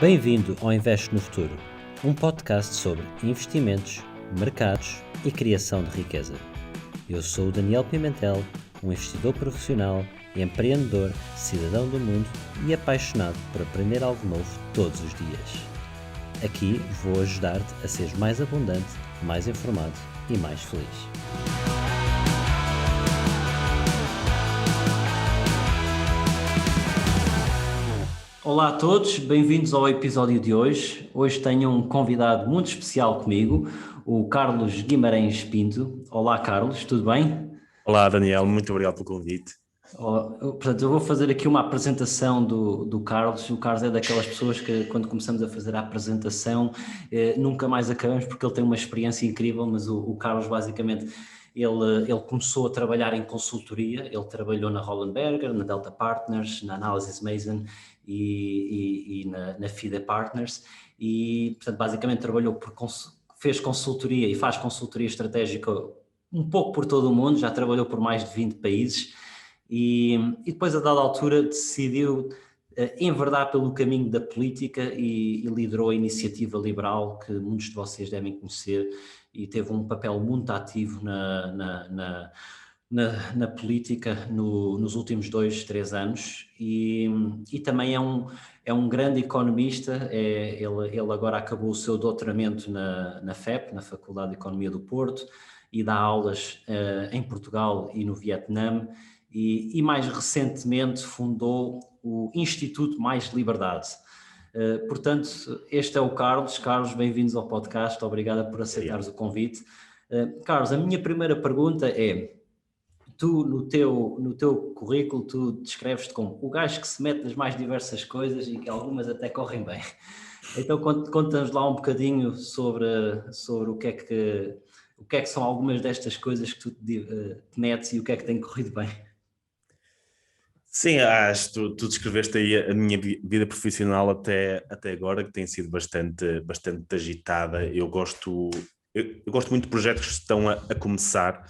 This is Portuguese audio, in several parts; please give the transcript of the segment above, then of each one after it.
Bem-vindo ao Investe no Futuro, um podcast sobre investimentos, mercados e criação de riqueza. Eu sou o Daniel Pimentel, um investidor profissional, empreendedor, cidadão do mundo e apaixonado por aprender algo novo todos os dias. Aqui vou ajudar-te a seres mais abundante, mais informado e mais feliz. Olá a todos, bem-vindos ao episódio de hoje. Hoje tenho um convidado muito especial comigo, o Carlos Guimarães Pinto. Olá Carlos, tudo bem? Olá Daniel, muito obrigado pelo convite. Portanto, eu vou fazer aqui uma apresentação do Carlos. O Carlos é daquelas pessoas que, quando começamos a fazer a apresentação, nunca mais acabamos, porque ele tem uma experiência incrível, mas o Carlos basicamente, ele começou a trabalhar em consultoria. Ele trabalhou na Roland Berger, na Delta Partners, na Analysys Mason e na FIDE Partners, e portanto basicamente trabalhou fez consultoria e faz consultoria estratégica um pouco por todo o mundo, já trabalhou por mais de 20 países. E depois, a dada altura, decidiu enverdar pelo caminho da política e liderou a Iniciativa Liberal, que muitos de vocês devem conhecer, e teve um papel muito ativo na política nos últimos 2, 3 anos, e também é um grande economista. Ele agora acabou o seu doutoramento na FEP, na Faculdade de Economia do Porto, e dá aulas em Portugal e no Vietnã. E mais recentemente fundou o Instituto Mais Liberdade. Portanto, este é o Carlos. Carlos, bem-vindos ao podcast. Obrigado por aceitares o convite. Carlos, a minha primeira pergunta é: tu no teu currículo, tu descreves-te como o gajo que se mete nas mais diversas coisas e que algumas até correm bem. Então conta-nos lá um bocadinho sobre o que é que são algumas destas coisas que tu te metes e o que é que tem corrido bem. Sim, acho que tu descreveste aí a minha vida profissional até agora, que tem sido bastante agitada. Eu gosto muito de projetos que estão a começar.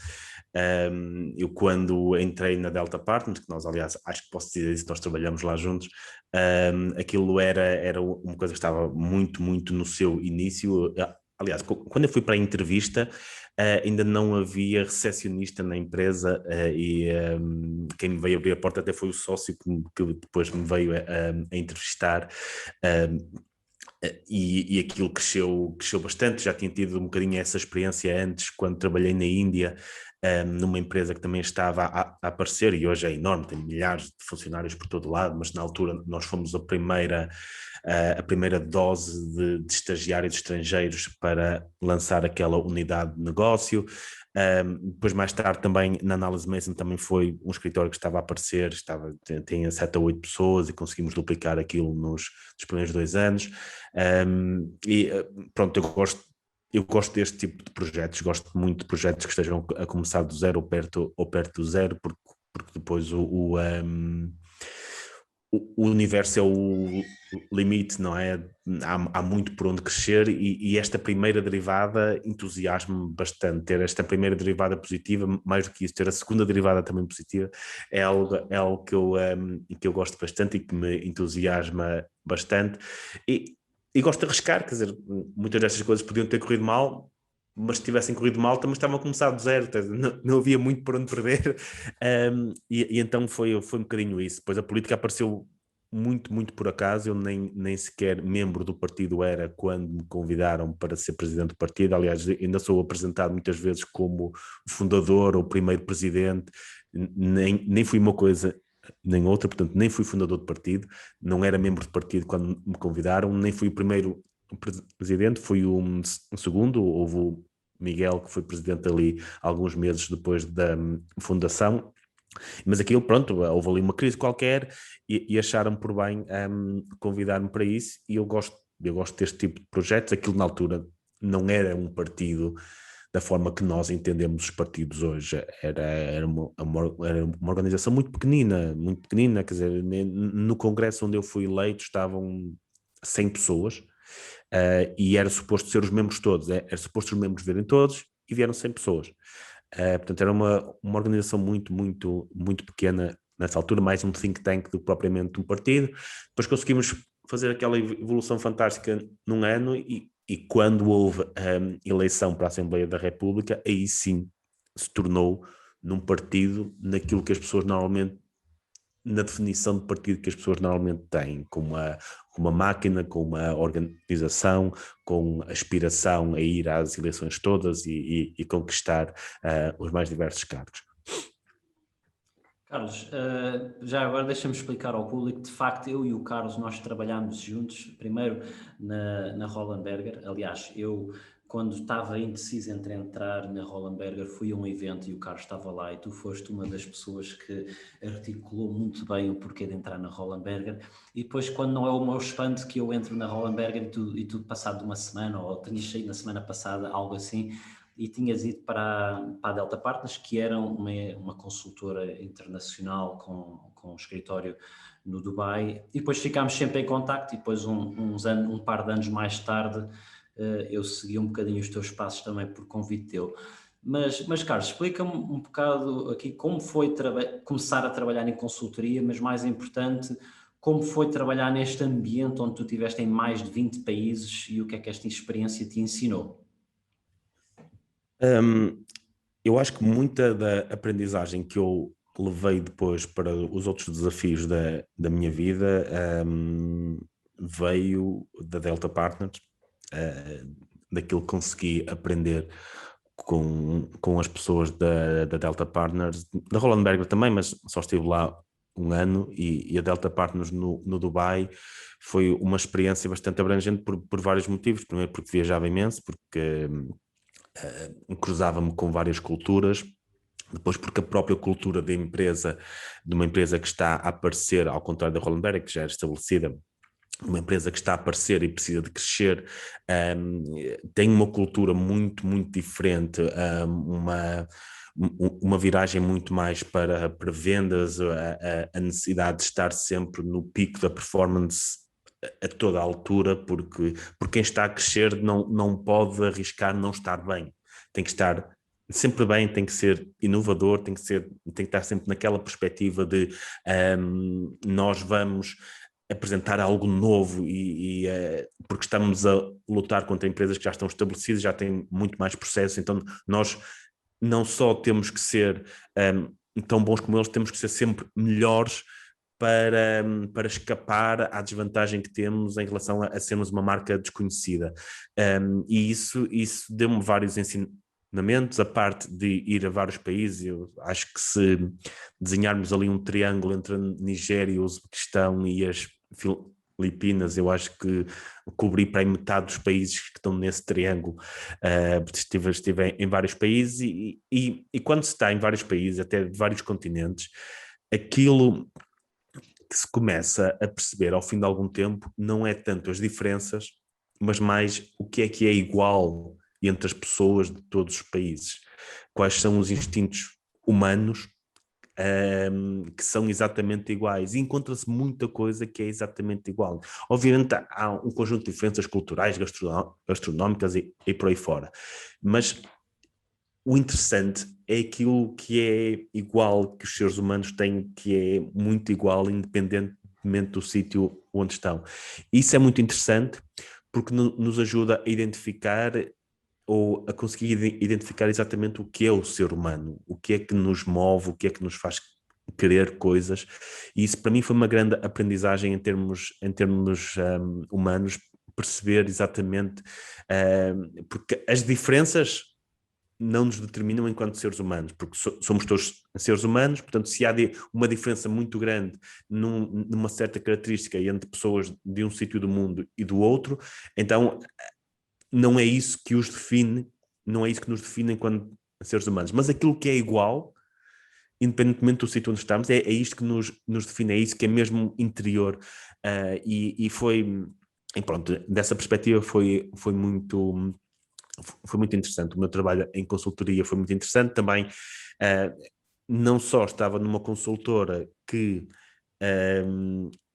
Eu, quando entrei na Delta Partners, que nós, aliás, acho que posso dizer isso, nós trabalhamos lá juntos, aquilo era uma coisa que estava muito no seu início. Aliás, quando eu fui para a entrevista, ainda não havia recepcionista na empresa, e quem me veio abrir a porta até foi o sócio que depois me veio a entrevistar. E aquilo cresceu bastante. Já tinha tido um bocadinho essa experiência antes, quando trabalhei na Índia, numa empresa que também estava a aparecer, e hoje é enorme, tem milhares de funcionários por todo lado, mas na altura nós fomos a primeira dose de estagiários estrangeiros para lançar aquela unidade de negócio. Depois, mais tarde, também na Analysys Mason também foi um escritório que estava a aparecer, tinha 7 a 8 pessoas, e conseguimos duplicar aquilo nos primeiros 2 anos. Pronto, eu gosto deste tipo de projetos, gosto muito de projetos que estejam a começar do zero ou perto do zero, porque depois o universo é o limite, não é? Há muito por onde crescer, e esta primeira derivada entusiasma-me bastante. Ter esta primeira derivada positiva, mais do que isso, ter a segunda derivada também positiva, é algo que eu gosto bastante e que me entusiasma bastante. E gosto de arriscar, quer dizer, muitas destas coisas podiam ter corrido mal, mas se tivessem corrido mal também estavam a começar do zero, não havia muito por onde perder. E então foi um bocadinho isso. Depois a política apareceu muito por acaso. Eu nem sequer membro do partido era quando me convidaram para ser presidente do partido. Aliás, ainda sou apresentado muitas vezes como fundador ou primeiro presidente. Nem fui uma coisa nem outra, portanto nem fui fundador do partido, não era membro do partido quando me convidaram, nem fui o primeiro presidente, fui um segundo. Houve o Miguel, que foi presidente ali alguns meses depois da fundação, mas aquilo, pronto, houve ali uma crise qualquer, e acharam por bem convidar-me para isso, e eu gosto deste tipo de projetos. Aquilo na altura não era um partido da forma que nós entendemos os partidos hoje, era uma organização muito pequenina, quer dizer, no congresso onde eu fui eleito estavam 100 pessoas, e era suposto ser os membros todos, era suposto os membros verem todos, e vieram 100 pessoas. Portanto, era uma organização muito pequena nessa altura, mais um think tank do que propriamente um partido. Depois conseguimos fazer aquela evolução fantástica num ano e quando houve a eleição para a Assembleia da República, aí sim se tornou num partido naquilo que as pessoas normalmente, na definição de partido que as pessoas normalmente têm, com uma máquina, com uma organização, com aspiração a ir às eleições todas e conquistar os mais diversos cargos. Carlos, já agora deixa-me explicar ao público, de facto eu e o Carlos nós trabalhámos juntos, primeiro na Roland Berger. Aliás, eu quando estava indeciso entre entrar na Roland Berger fui a um evento e o Carlos estava lá e tu foste uma das pessoas que articulou muito bem o porquê de entrar na Roland Berger. E depois, quando não é o meu espanto que eu entro na Roland Berger e tu passado uma semana, ou tinhas saído na semana passada, algo assim, e tinhas ido para a Delta Partners, que era uma consultora internacional com um escritório no Dubai, e depois ficámos sempre em contacto, e depois um par de anos mais tarde eu segui um bocadinho os teus passos também por convite teu. Mas Carlos, explica-me um bocado aqui como foi começar a trabalhar em consultoria, mas mais importante, como foi trabalhar neste ambiente onde tu estiveste em mais de 20 países e o que é que esta experiência te ensinou? Eu acho que muita da aprendizagem que eu levei depois para os outros desafios da minha vida veio da Delta Partners, daquilo que consegui aprender com as pessoas da Delta Partners, da Roland Berger também, mas só estive lá um ano e a Delta Partners no Dubai foi uma experiência bastante abrangente por vários motivos. Primeiro porque viajava imenso, porque cruzava-me com várias culturas, depois porque a própria cultura de uma empresa que está a aparecer, ao contrário da Roland Berger, que já era estabelecida, uma empresa que está a aparecer e precisa de crescer, tem uma cultura muito, muito diferente, uma viragem muito mais para vendas, a necessidade de estar sempre no pico da performance a toda a altura, porque quem está a crescer não pode arriscar não estar bem, tem que estar sempre bem, tem que ser inovador, tem que estar sempre naquela perspectiva de nós vamos apresentar algo novo porque estamos a lutar contra empresas que já estão estabelecidas, já têm muito mais processo, então nós não só temos que ser tão bons como eles, temos que ser sempre melhores para escapar à desvantagem que temos em relação a sermos uma marca desconhecida. E isso deu-me vários ensinamentos, a parte de ir a vários países. Eu acho que se desenharmos ali um triângulo entre a Nigéria, o Uzbequistão e as Filipinas, eu acho que cobri para aí metade dos países que estão nesse triângulo. Estive em vários países e quando se está em vários países, até de vários continentes, aquilo que se começa a perceber ao fim de algum tempo não é tanto as diferenças, mas mais o que é igual entre as pessoas de todos os países. Quais são os instintos humanos que são exatamente iguais. E encontra-se muita coisa que é exatamente igual. Obviamente há um conjunto de diferenças culturais, gastronómicas e por aí fora. Mas o interessante é aquilo que é igual, que os seres humanos têm, que é muito igual, independentemente do sítio onde estão. Isso é muito interessante porque nos ajuda a identificar ou a conseguir identificar exatamente o que é o ser humano, o que é que nos move, o que é que nos faz querer coisas. E isso para mim foi uma grande aprendizagem em termos humanos, perceber exatamente, porque as diferenças não nos determinam enquanto seres humanos, porque somos todos seres humanos, portanto, se há uma diferença muito grande numa certa característica entre pessoas de um sítio do mundo e do outro, então não é isso que os define, não é isso que nos define enquanto seres humanos, mas aquilo que é igual, independentemente do sítio onde estamos, é isto que nos define, é isso que é mesmo interior, e foi, e pronto, dessa perspectiva foi muito interessante. O meu trabalho em consultoria foi muito interessante também. Não só estava numa consultora que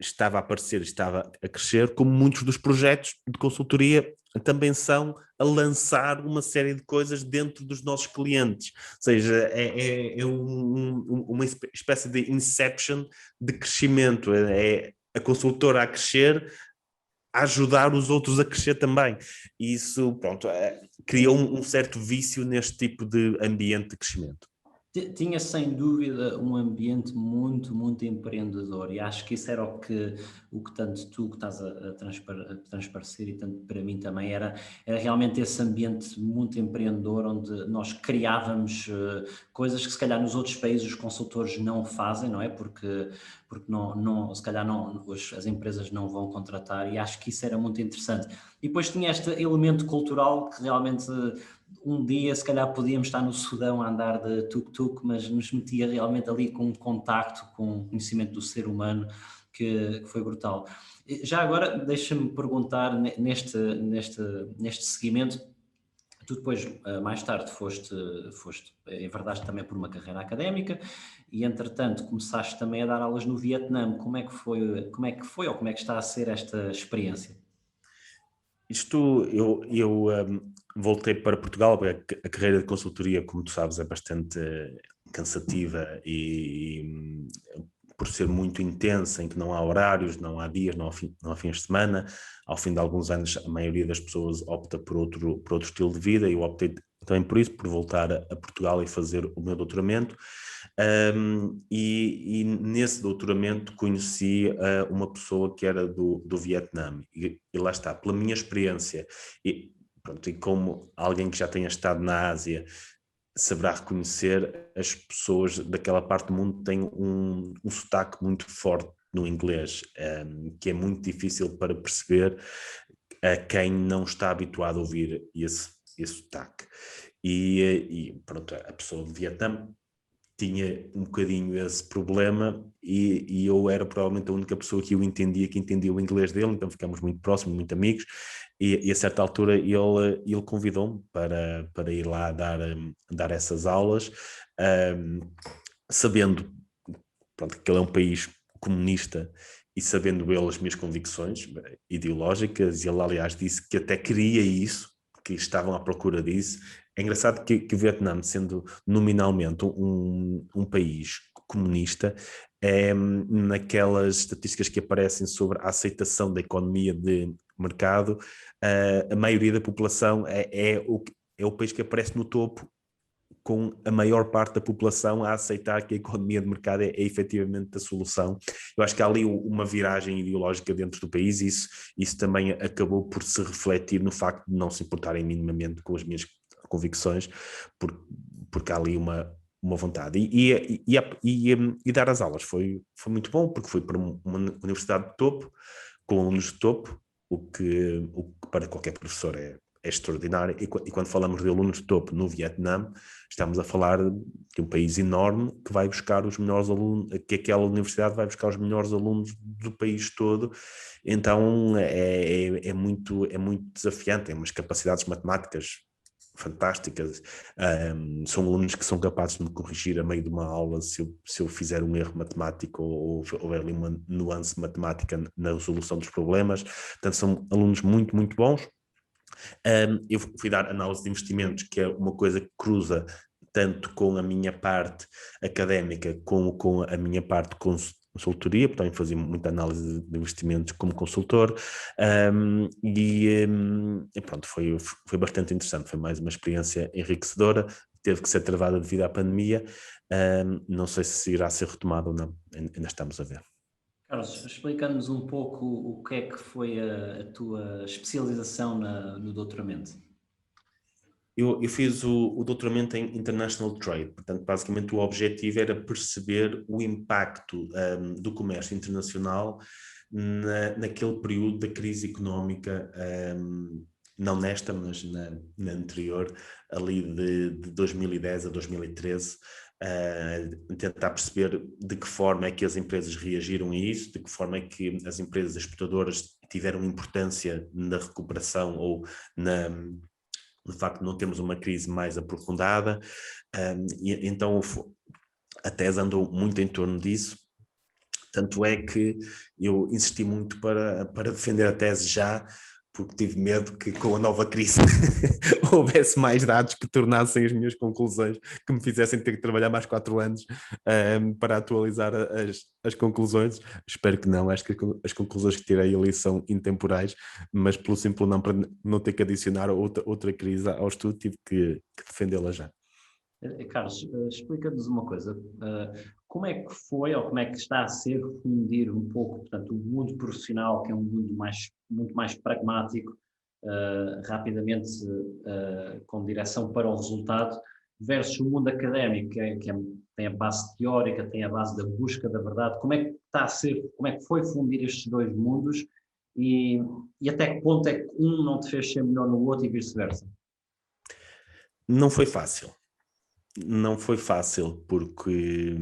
estava a aparecer, estava a crescer, como muitos dos projetos de consultoria também são a lançar uma série de coisas dentro dos nossos clientes. Ou seja, é uma espécie de inception de crescimento. É a consultora a crescer a ajudar os outros a crescer também. E isso, pronto, criou um certo vício neste tipo de ambiente de crescimento. Tinha sem dúvida um ambiente muito, muito empreendedor, e acho que isso era o que tanto tu que estás a transparecer e tanto para mim também era realmente esse ambiente muito empreendedor, onde nós criávamos coisas que se calhar nos outros países os consultores não fazem, não é? Porque se calhar as empresas não vão contratar, e acho que isso era muito interessante. E depois tinha este elemento cultural que realmente um dia se calhar podíamos estar no Sudão a andar de tuk-tuk, mas nos metia realmente ali com um contacto, com o conhecimento do ser humano, que foi brutal. Já agora, deixa-me perguntar, neste seguimento, tu depois, mais tarde, foste, enverdaste também por uma carreira académica e, entretanto, começaste também a dar aulas no Vietnã. Como é que foi ou como é que está a ser esta experiência? Eu voltei para Portugal, porque a carreira de consultoria, como tu sabes, é bastante cansativa e por ser muito intensa, em que não há horários, não há dias, não há fins de semana. Ao fim de alguns anos, a maioria das pessoas opta por outro estilo de vida, e eu optei também por isso, por voltar a Portugal e fazer o meu doutoramento. E nesse doutoramento conheci uma pessoa que era do Vietnã, e lá está, pela minha experiência, e como alguém que já tenha estado na Ásia saberá reconhecer, as pessoas daquela parte do mundo têm um sotaque muito forte no inglês, que é muito difícil para perceber a quem não está habituado a ouvir esse sotaque. E pronto, a pessoa de Vietnã tinha um bocadinho esse problema, e eu era provavelmente a única pessoa que entendia o inglês dele, então ficamos muito próximos, muito amigos, e a certa altura ele convidou-me para ir lá dar essas aulas, sabendo, pronto, que ele é um país comunista, e sabendo ele as minhas convicções ideológicas, e ele aliás disse que até queria isso, que estavam à procura disso. É engraçado que o Vietnã, sendo nominalmente um país comunista, naquelas estatísticas que aparecem sobre a aceitação da economia de mercado, a maioria da população é o país que aparece no topo, com a maior parte da população a aceitar que a economia de mercado é efetivamente a solução. Eu acho que há ali uma viragem ideológica dentro do país, e isso também acabou por se refletir no facto de não se importarem minimamente com as minhas convicções, porque há ali uma vontade. E dar as aulas foi muito bom, porque fui para uma universidade de topo, com alunos de topo, o que para qualquer professor é extraordinário. E quando falamos de alunos de topo no Vietnã, estamos a falar de um país enorme que vai buscar os melhores alunos, que aquela universidade vai buscar os melhores alunos do país todo. Então é muito desafiante, tem umas capacidades matemáticas fantásticas. São alunos que são capazes de me corrigir a meio de uma aula se eu fizer um erro matemático, ou houver ali uma nuance matemática na resolução dos problemas. Portanto, são alunos muito, muito bons. Eu fui dar análise de investimentos, que é uma coisa que cruza tanto com a minha parte académica como com a minha parte de consultoria, portanto fazia muita análise de investimentos como consultor, e pronto, foi bastante interessante, foi mais uma experiência enriquecedora, teve que ser travada devido à pandemia, não sei se irá ser retomada ou não, ainda estamos a ver. Carlos, explica-nos um pouco o que é que foi a tua especialização no doutoramento. Eu fiz o doutoramento em International Trade, portanto, basicamente o objetivo era perceber o impacto do comércio internacional naquele período da crise económica, não nesta, mas na anterior, ali de 2010 a 2013, tentar perceber de que forma é que as empresas reagiram a isso, de que forma é que as empresas exportadoras tiveram importância na recuperação ou no facto de não termos uma crise mais aprofundada, e então a tese andou muito em torno disso, tanto é que eu insisti muito para defender a tese já, porque tive medo que com a nova crise houvesse mais dados que tornassem as minhas conclusões, que me fizessem ter que trabalhar mais 4 anos para atualizar as conclusões. Espero que não, acho que as conclusões que tirei ali são intemporais, mas pelo simples não, para não ter que adicionar outra crise ao estudo, tive que defendê-la já. Carlos, explica-nos uma coisa. Como é que foi ou como é que está a ser fundir um pouco, portanto, o mundo profissional, que é um mundo muito mais pragmático, rapidamente com direção para o resultado, versus o mundo académico, tem a base teórica, tem a base da busca da verdade. Como é que está a ser, como é que foi fundir estes dois mundos e até que ponto é que um não te fez ser melhor no outro e vice-versa? Não foi fácil. Não foi fácil porque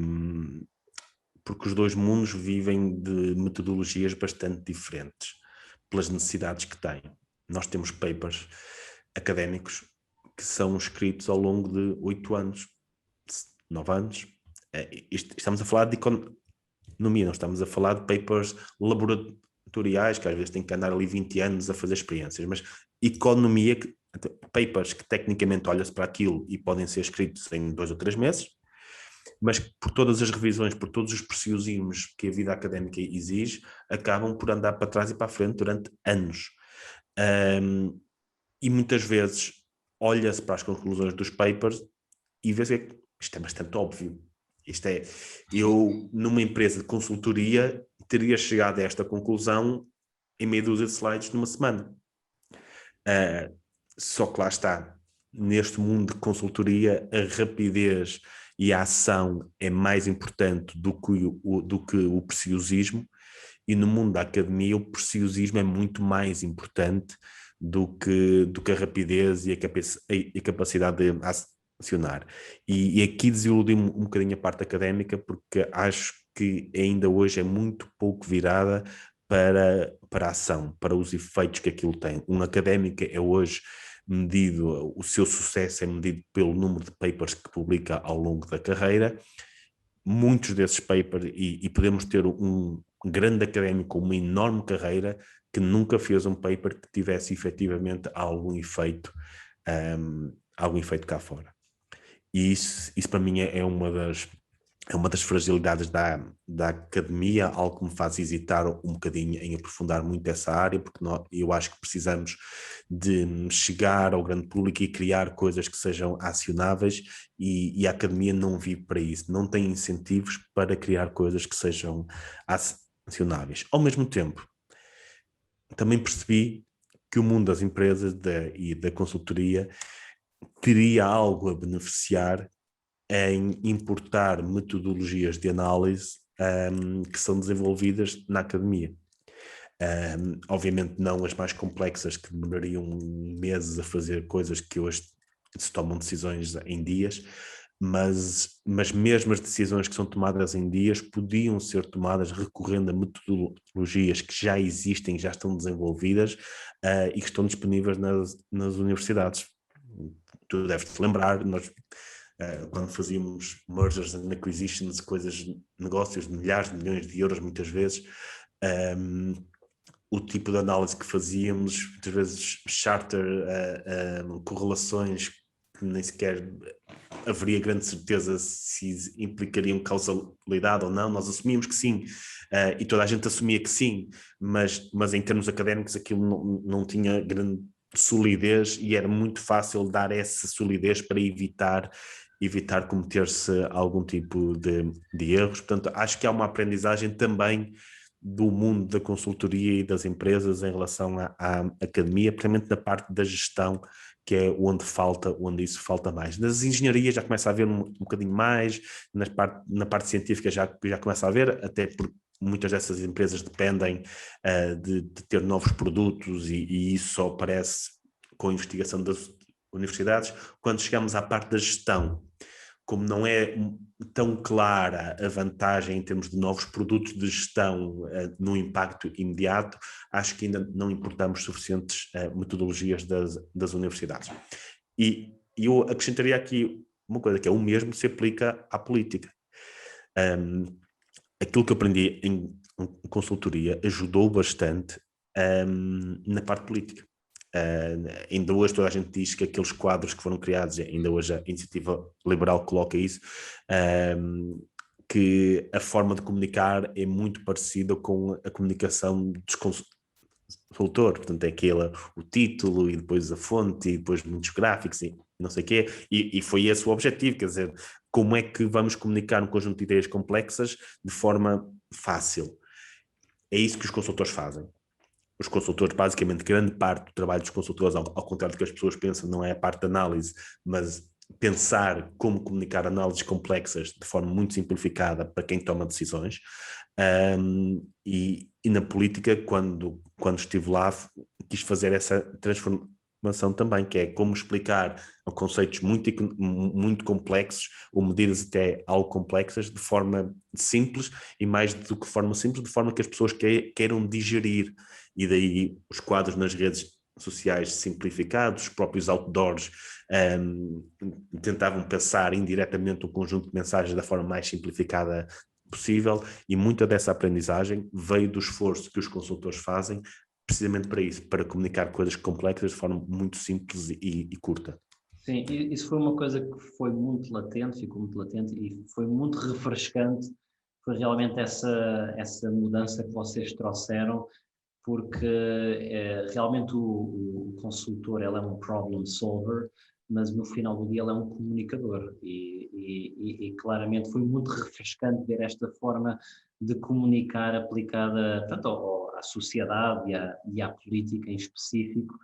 os dois mundos vivem de metodologias bastante diferentes pelas necessidades que têm. Nós temos papers académicos que são escritos ao longo de 8 anos, 9 anos. Estamos a falar de economia, não estamos a falar de papers laboratoriais, que às vezes têm que andar ali 20 anos a fazer experiências, mas economia, papers que tecnicamente olha-se para aquilo e podem ser escritos em 2 ou 3 meses, mas por todas as revisões, por todos os preciosismos que a vida académica exige, acabam por andar para trás e para a frente durante anos. E muitas vezes olha-se para as conclusões dos papers e vê-se que isto é bastante óbvio. Eu, numa empresa de consultoria, teria chegado a esta conclusão em meia dúzia de slides numa semana. Só que lá está, neste mundo de consultoria, a rapidez e a ação é mais importante do que o preciosismo, e no mundo da academia o preciosismo é muito mais importante do que a rapidez e a capacidade de acionar. E aqui desiludi-me um bocadinho a parte académica, porque acho que ainda hoje é muito pouco virada para a ação, para os efeitos que aquilo tem. Um académico é hoje medido, o seu sucesso é medido pelo número de papers que publica ao longo da carreira. Muitos desses papers, e podemos ter um grande académico com uma enorme carreira que nunca fez um paper que tivesse efetivamente algum efeito cá fora. E isso para mim é uma das fragilidades da academia, algo que me faz hesitar um bocadinho em aprofundar muito essa área, porque eu acho que precisamos de chegar ao grande público e criar coisas que sejam acionáveis, e a academia não vive para isso, não tem incentivos para criar coisas que sejam acionáveis. Ao mesmo tempo, também percebi que o mundo das empresas e da consultoria teria algo a beneficiar em importar metodologias de análise que são desenvolvidas na academia. Obviamente não as mais complexas, que demorariam meses a fazer coisas que hoje se tomam decisões em dias, mas mesmo as decisões que são tomadas em dias podiam ser tomadas recorrendo a metodologias que já existem, já estão desenvolvidas e que estão disponíveis nas universidades. Tu deves-te lembrar, nós quando fazíamos mergers and acquisitions, negócios de milhares de milhões de euros muitas vezes, o tipo de análise que fazíamos, muitas vezes charter, correlações que nem sequer haveria grande certeza se implicariam causalidade ou não. Nós assumíamos que sim, e toda a gente assumia que sim, mas em termos académicos aquilo não tinha grande solidez, e era muito fácil dar essa solidez para evitar cometer-se algum tipo de erros. Portanto, acho que há uma aprendizagem também do mundo da consultoria e das empresas em relação à academia, principalmente na parte da gestão, que é onde isso falta mais. Nas engenharias já começa a haver um bocadinho mais, na parte científica já começa a haver, até porque muitas dessas empresas dependem de ter novos produtos, e isso só aparece com a investigação das universidades. Quando chegamos à parte da gestão, como não é tão clara a vantagem em termos de novos produtos de gestão no impacto imediato, acho que ainda não importamos suficientes metodologias das universidades. E eu acrescentaria aqui uma coisa, que é o mesmo se aplica à política. Aquilo que eu aprendi em consultoria ajudou bastante na parte política. Ainda hoje toda a gente diz que aqueles quadros que foram criados, ainda hoje a Iniciativa Liberal coloca isso, que a forma de comunicar é muito parecida com a comunicação dos consultores, portanto é o título e depois a fonte e depois muitos gráficos e não sei o quê, e foi esse o objetivo, quer dizer, como é que vamos comunicar um conjunto de ideias complexas de forma fácil. É isso que os consultores fazem. Os consultores, basicamente, grande parte do trabalho dos consultores, ao contrário do que as pessoas pensam, não é a parte de análise, mas pensar como comunicar análises complexas de forma muito simplificada para quem toma decisões. E na política, quando estive lá, quis fazer essa transformação também, que é como explicar conceitos muito complexos, ou medidas até algo complexas, de forma simples, e mais do que forma simples, de forma que as pessoas queiram digerir. E daí os quadros nas redes sociais simplificados, os próprios outdoors tentavam passar indiretamente um conjunto de mensagens da forma mais simplificada possível, e muita dessa aprendizagem veio do esforço que os consultores fazem precisamente para isso, para comunicar coisas complexas de forma muito simples e curta. Sim, isso foi uma coisa que foi muito latente, ficou muito latente e foi muito refrescante, foi realmente essa mudança que vocês trouxeram, porque realmente o consultor ele é um problem solver, mas no final do dia ele é um comunicador e claramente foi muito refrescante ver esta forma de comunicar aplicada tanto à sociedade e à política em específico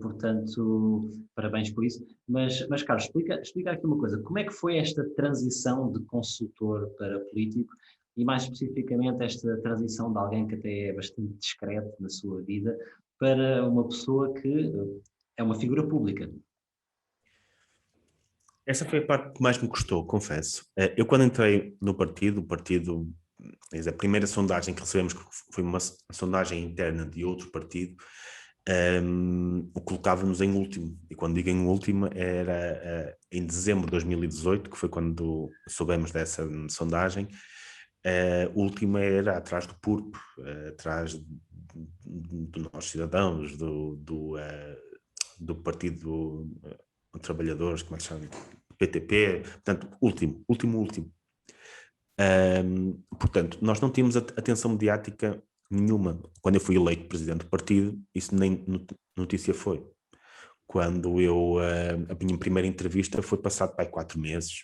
portanto, parabéns por isso. Mas Carlos, explica aqui uma coisa, como é que foi esta transição de consultor para político e mais especificamente esta transição de alguém que até é bastante discreto na sua vida para uma pessoa que é uma figura pública? Essa foi a parte que mais me custou, confesso. Eu quando entrei no partido, a primeira sondagem que recebemos foi uma sondagem interna de outro partido, o colocava-nos em último, e quando digo em último era em dezembro de 2018, que foi quando soubemos dessa sondagem. O último era atrás do PURP, atrás do Nós Cidadãos, do Partido de Trabalhadores, como é que se chama? PTP, portanto, último. Portanto, nós não tínhamos atenção mediática nenhuma. Quando eu fui eleito presidente do partido, isso nem notícia foi. Quando a minha primeira entrevista foi passado para 4 meses.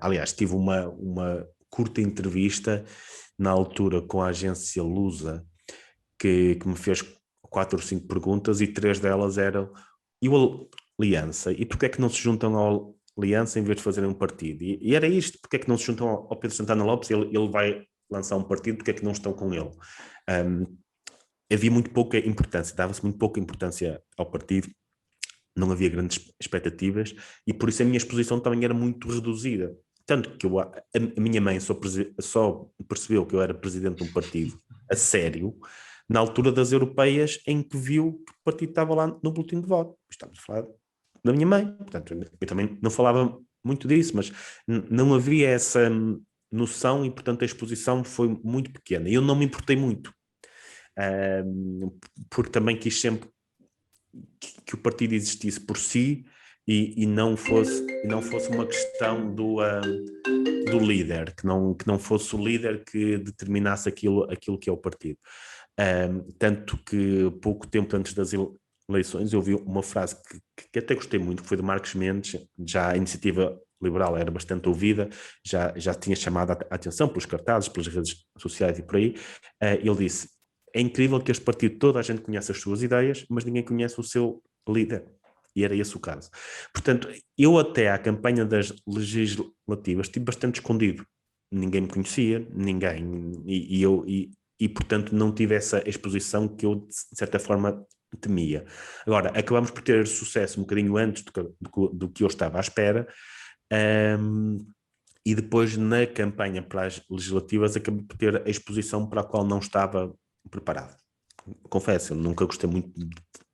Aliás, tive uma curta entrevista na altura com a agência Lusa, que me fez 4 ou 5 perguntas, e 3 delas eram: e o Aliança? E porquê é que não se juntam ao Aliança em vez de fazerem um partido? E era isto: porquê é que não se juntam ao Pedro Santana Lopes? Ele vai lançar um partido, porquê é que não estão com ele? Havia muito pouca importância, dava-se muito pouca importância ao partido, não havia grandes expectativas, e por isso a minha exposição também era muito reduzida. Tanto que a minha mãe só percebeu que eu era presidente de um partido a sério na altura das europeias, em que viu que o partido estava lá no boletim de voto. Estamos a falar da minha mãe, portanto, eu também não falava muito disso, mas não havia essa noção, e portanto a exposição foi muito pequena. E eu não me importei muito, porque também quis sempre que o partido existisse por si e não fosse uma questão do líder, que não fosse o líder que determinasse aquilo que é o partido. Tanto que pouco tempo antes das eleições eu vi uma frase que até gostei muito, que foi de Marcos Mendes. Já a Iniciativa Liberal era bastante ouvida, já tinha chamado a atenção pelos cartazes, pelas redes sociais e por aí. Ele disse: é incrível que este partido, toda a gente conhece as suas ideias, mas ninguém conhece o seu líder. E era esse o caso. Portanto, eu até à campanha das legislativas estive bastante escondido. Ninguém me conhecia, e portanto não tive essa exposição que eu, de certa forma, temia. Agora, acabamos por ter sucesso um bocadinho antes do que eu estava à espera, e depois na campanha para as legislativas acabei por ter a exposição para a qual não estava preparado. Confesso, eu nunca gostei muito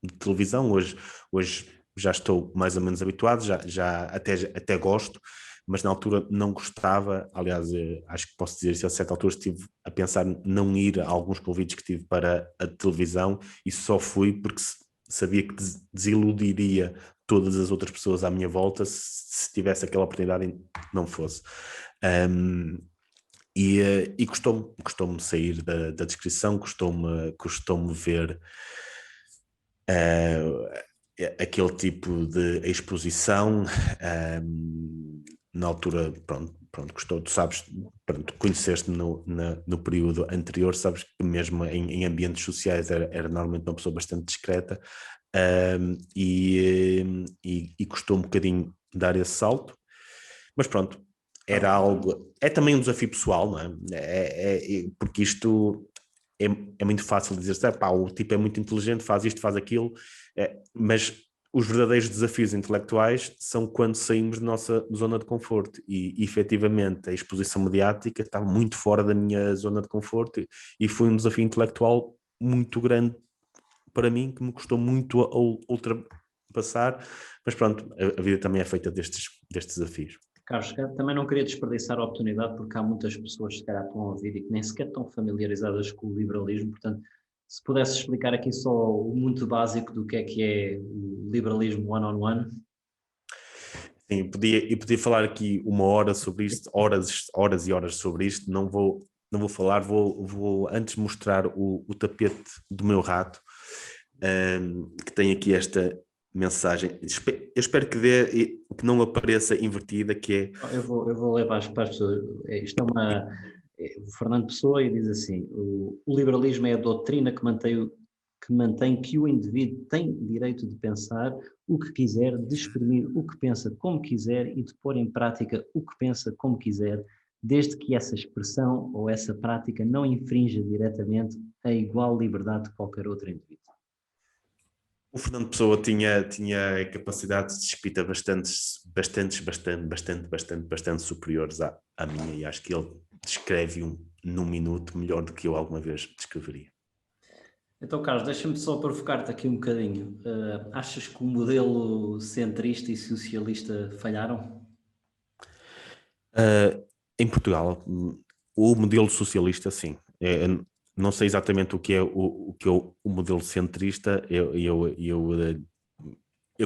de televisão, hoje já estou mais ou menos habituado, já até gosto, mas na altura não gostava. Aliás, acho que posso dizer isso, a certa altura estive a pensar não ir a alguns convites que tive para a televisão, e só fui porque sabia que desiludiria todas as outras pessoas à minha volta se tivesse aquela oportunidade e não fosse. E custou-me sair da descrição, custou-me ver aquele tipo de exposição. Na altura, pronto, custou. Tu sabes, pronto, conheceste-me no período anterior, sabes que mesmo em ambientes sociais era normalmente uma pessoa bastante discreta, e custou um bocadinho dar esse salto, mas pronto, era algo, é também um desafio pessoal, não é? Porque isto é muito fácil dizer-se, pá, o tipo é muito inteligente, faz isto, faz aquilo, mas os verdadeiros desafios intelectuais são quando saímos da nossa zona de conforto, e efetivamente a exposição mediática estava muito fora da minha zona de conforto, e foi um desafio intelectual muito grande para mim, que me custou muito a ultrapassar, mas pronto, a vida também é feita destes desafios. Carlos, também não queria desperdiçar a oportunidade, porque há muitas pessoas que se calhar estão a ouvir e que nem sequer estão familiarizadas com o liberalismo. Portanto, se pudesse explicar aqui só o muito básico do que é o liberalismo one-on-one. Sim, podia falar aqui uma hora sobre isto, horas e horas sobre isto. Não vou falar, vou antes mostrar o tapete do meu rato, que tem aqui esta mensagem. Eu espero que não apareça invertida, que é... Eu vou ler para as pessoas. Isto o Fernando Pessoa, e diz assim: o liberalismo é a doutrina que mantém que o indivíduo tem direito de pensar o que quiser, de exprimir o que pensa como quiser e de pôr em prática o que pensa como quiser, desde que essa expressão ou essa prática não infrinja diretamente a igual liberdade de qualquer outro indivíduo. O Fernando Pessoa tinha capacidades de escrita bastante superiores à minha, e acho que ele descreve num minuto melhor do que eu alguma vez descreveria. Então, Carlos, deixa-me só provocar-te aqui um bocadinho. Achas que o modelo centrista e socialista falharam? Em Portugal, o modelo socialista, sim. Não sei exatamente o que é o modelo centrista. Eu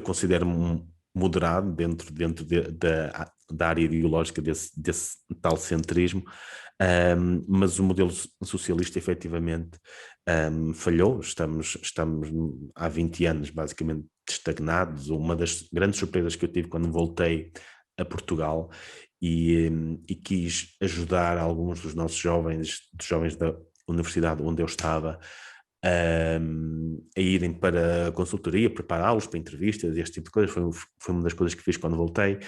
considero-me moderado dentro da área ideológica desse tal centrismo, mas o modelo socialista efetivamente falhou. Estamos há 20 anos basicamente estagnados. Uma das grandes surpresas que eu tive quando voltei a Portugal e quis ajudar alguns dos nossos jovens da universidade onde eu estava, a irem para a consultoria, prepará-los para entrevistas, este tipo de coisas. Foi uma das coisas que fiz quando voltei,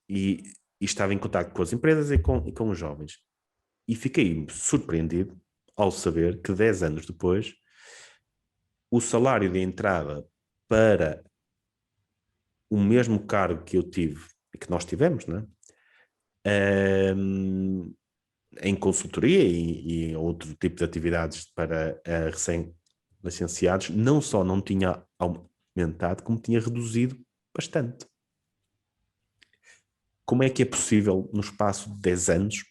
e estava em contato com as empresas e com os jovens, e fiquei surpreendido ao saber que 10 anos depois o salário de entrada para o mesmo cargo que eu tive e que nós tivemos, não é? Em consultoria e outro tipo de atividades para recém-licenciados, não só não tinha aumentado, como tinha reduzido bastante. Como é que é possível, no espaço de 10 anos,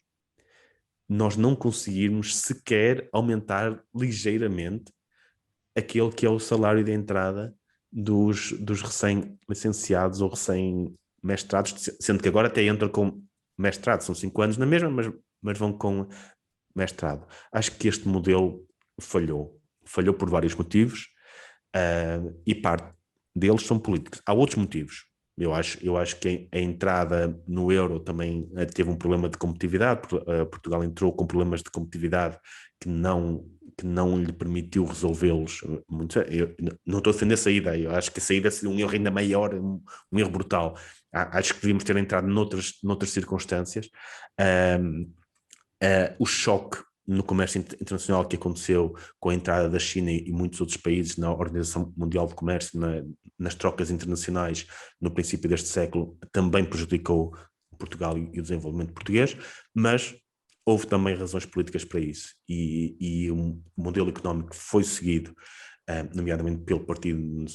nós não conseguirmos sequer aumentar ligeiramente aquele que é o salário de entrada dos recém-licenciados ou recém-mestrados, sendo que agora até entram com mestrado, são 5 anos na mesma, mas vão com mestrado. Acho que este modelo falhou por vários motivos, e parte deles são políticos. Há outros motivos. Eu acho que a entrada no euro também teve um problema de competitividade. Portugal entrou com problemas de competitividade que não lhe permitiu resolvê-los. Eu não estou a defender a saída, eu acho que a saída seria um erro ainda maior, um erro brutal. Acho que devíamos ter entrado noutras circunstâncias. O choque no comércio internacional que aconteceu com a entrada da China e muitos outros países na Organização Mundial de Comércio, nas trocas internacionais no princípio deste século, também prejudicou Portugal e o desenvolvimento português, mas houve também razões políticas para isso, e um modelo económico que foi seguido, nomeadamente pelo Partido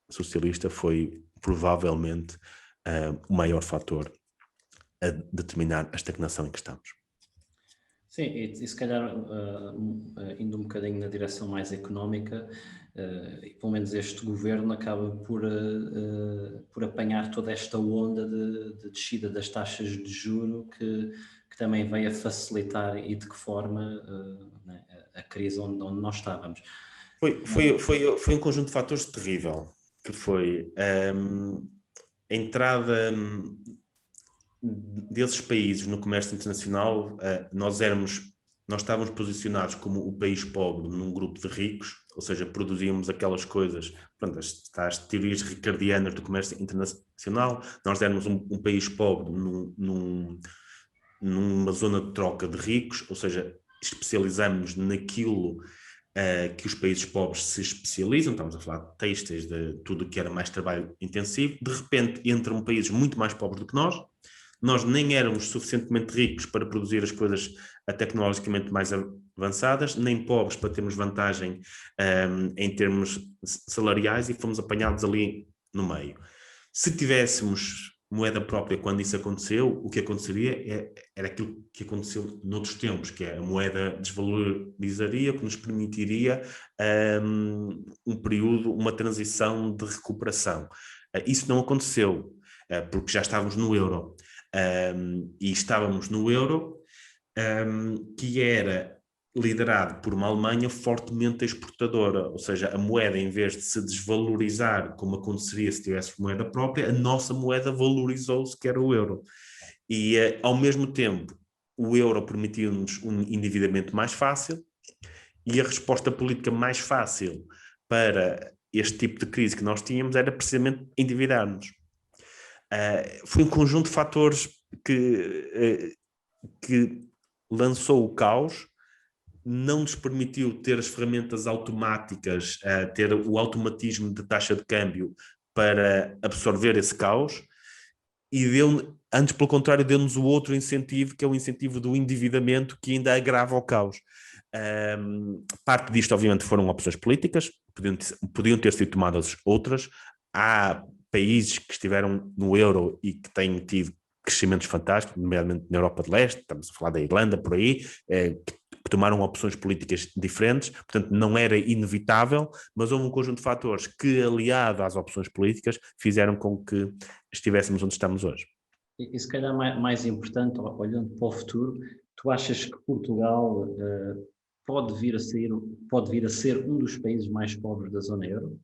Socialista, foi provavelmente o maior fator a determinar a estagnação em que estamos. Sim, e se calhar indo um bocadinho na direção mais económica, e pelo menos este governo acaba por apanhar toda esta onda de descida das taxas de juro que também veio a facilitar e de que forma né, a crise onde nós estávamos. Foi um conjunto de fatores terrível, que foi a entrada desses países no comércio internacional. Nós estávamos posicionados como o país pobre num grupo de ricos, ou seja, produzíamos aquelas coisas, pronto, as teorias ricardianas do comércio internacional. Nós éramos um país pobre numa zona de troca de ricos, ou seja, especializamos naquilo que os países pobres se especializam. Estamos a falar de têxteis, de tudo que era mais trabalho intensivo. De repente entram países muito mais pobres do que nós nem éramos suficientemente ricos para produzir as coisas tecnologicamente mais avançadas, nem pobres para termos vantagem em termos salariais, e fomos apanhados ali no meio. Se tivéssemos moeda própria quando isso aconteceu, o que aconteceria era aquilo que aconteceu noutros tempos, que é a moeda desvalorizaria, que nos permitiria um período, uma transição de recuperação. Isso não aconteceu, porque já estávamos no euro. E estávamos no euro, que era liderado por uma Alemanha fortemente exportadora, ou seja, a moeda, em vez de se desvalorizar como aconteceria se tivesse moeda própria, a nossa moeda valorizou-se, que era o euro. E ao mesmo tempo o euro permitiu-nos um endividamento mais fácil, e a resposta política mais fácil para este tipo de crise que nós tínhamos era precisamente endividar-nos. Foi um conjunto de fatores que lançou o caos, não nos permitiu ter as ferramentas automáticas, ter o automatismo de taxa de câmbio para absorver esse caos, e antes, pelo contrário, deu-nos o outro incentivo, que é o incentivo do endividamento, que ainda agrava o caos. Parte disto, obviamente, foram opções políticas, podiam ter sido tomadas outras. Há países que estiveram no euro e que têm tido crescimentos fantásticos, nomeadamente na Europa de Leste, estamos a falar da Irlanda, por aí, que tomaram opções políticas diferentes, portanto não era inevitável, mas houve um conjunto de fatores que, aliado às opções políticas, fizeram com que estivéssemos onde estamos hoje. E se calhar mais importante, olhando para o futuro, tu achas que Portugal pode vir a ser um dos países mais pobres da zona euro?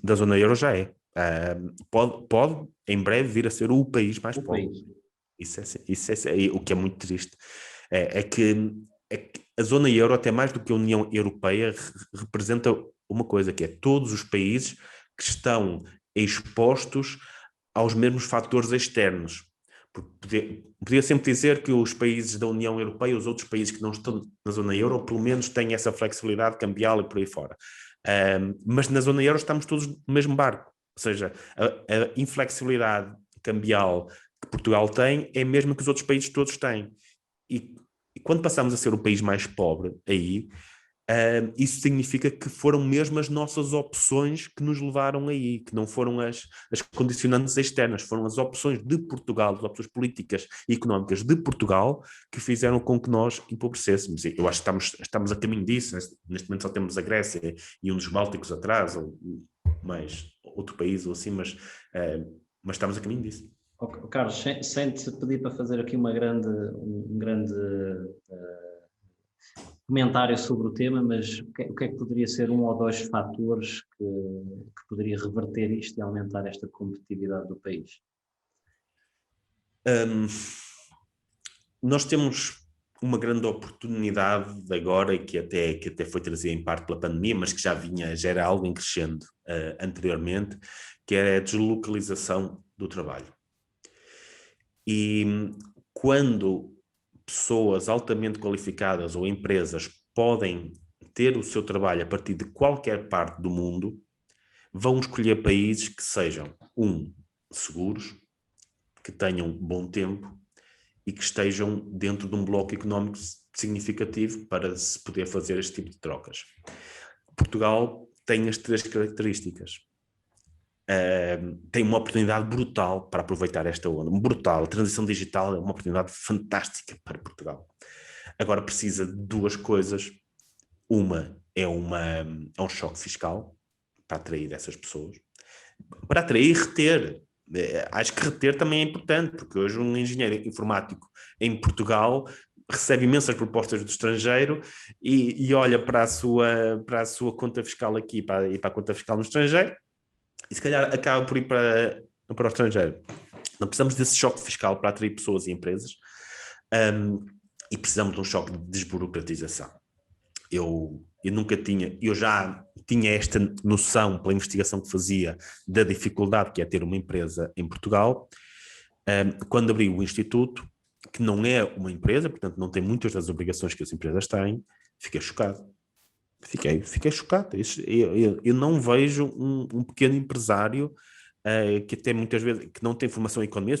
Da zona euro já é. Pode em breve vir a ser o país mais pobre. Isso é o que é muito triste. É que a zona euro, até mais do que a União Europeia, representa uma coisa, que é todos os países que estão expostos aos mesmos fatores externos. Podia sempre dizer que os países da União Europeia, os outros países que não estão na zona euro, pelo menos têm essa flexibilidade cambial e por aí fora. Mas na zona euro estamos todos no mesmo barco. Ou seja, a inflexibilidade cambial que Portugal tem é a mesma que os outros países todos têm. E quando passamos a ser o país mais pobre aí, isso significa que foram mesmo as nossas opções que nos levaram aí, que não foram as condicionantes externas, foram as opções de Portugal, as opções políticas e económicas de Portugal, que fizeram com que nós empobrecêssemos. Eu acho que estamos a caminho disso. Neste momento só temos a Grécia e um dos Bálticos atrás, ou mais outro país ou assim, mas estamos a caminho disso. Carlos, sem te pedir para fazer aqui um grande comentário sobre o tema, mas o que é que poderia ser um ou dois fatores que poderia reverter isto e aumentar esta competitividade do país? Nós temos uma grande oportunidade agora, que até foi trazida em parte pela pandemia, mas que já era algo em crescendo anteriormente, que é a deslocalização do trabalho. E quando pessoas altamente qualificadas ou empresas podem ter o seu trabalho a partir de qualquer parte do mundo, vão escolher países que sejam, seguros, que tenham bom tempo e que estejam dentro de um bloco económico significativo para se poder fazer este tipo de trocas. Portugal tem as três características. tem uma oportunidade brutal para aproveitar esta onda. Brutal. A transição digital é uma oportunidade fantástica para Portugal. Agora precisa de duas coisas. Uma é um choque fiscal para atrair essas pessoas. Para atrair e reter. Acho que reter também é importante, porque hoje um engenheiro informático em Portugal recebe imensas propostas do estrangeiro e olha para a sua conta fiscal aqui e para a conta fiscal no estrangeiro e se calhar acaba por ir para o estrangeiro. Não precisamos desse choque fiscal para atrair pessoas e empresas, e precisamos de um choque de desburocratização. Eu já tinha esta noção pela investigação que fazia da dificuldade que é ter uma empresa em Portugal. Quando abri o Instituto, que não é uma empresa, portanto não tem muitas das obrigações que as empresas têm, fiquei chocado. Fiquei chocado. Eu não vejo um pequeno empresário que até muitas vezes que não tem formação em economia.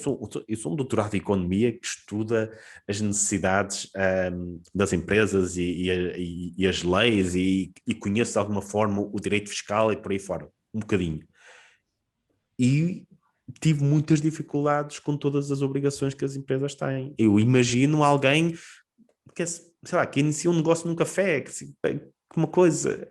Eu sou um doutorado em economia que estuda as necessidades das empresas e as leis e conheço de alguma forma o direito fiscal e por aí fora, um bocadinho. E tive muitas dificuldades com todas as obrigações que as empresas têm. Eu imagino alguém que, sei lá, que inicia um negócio num café, que uma coisa...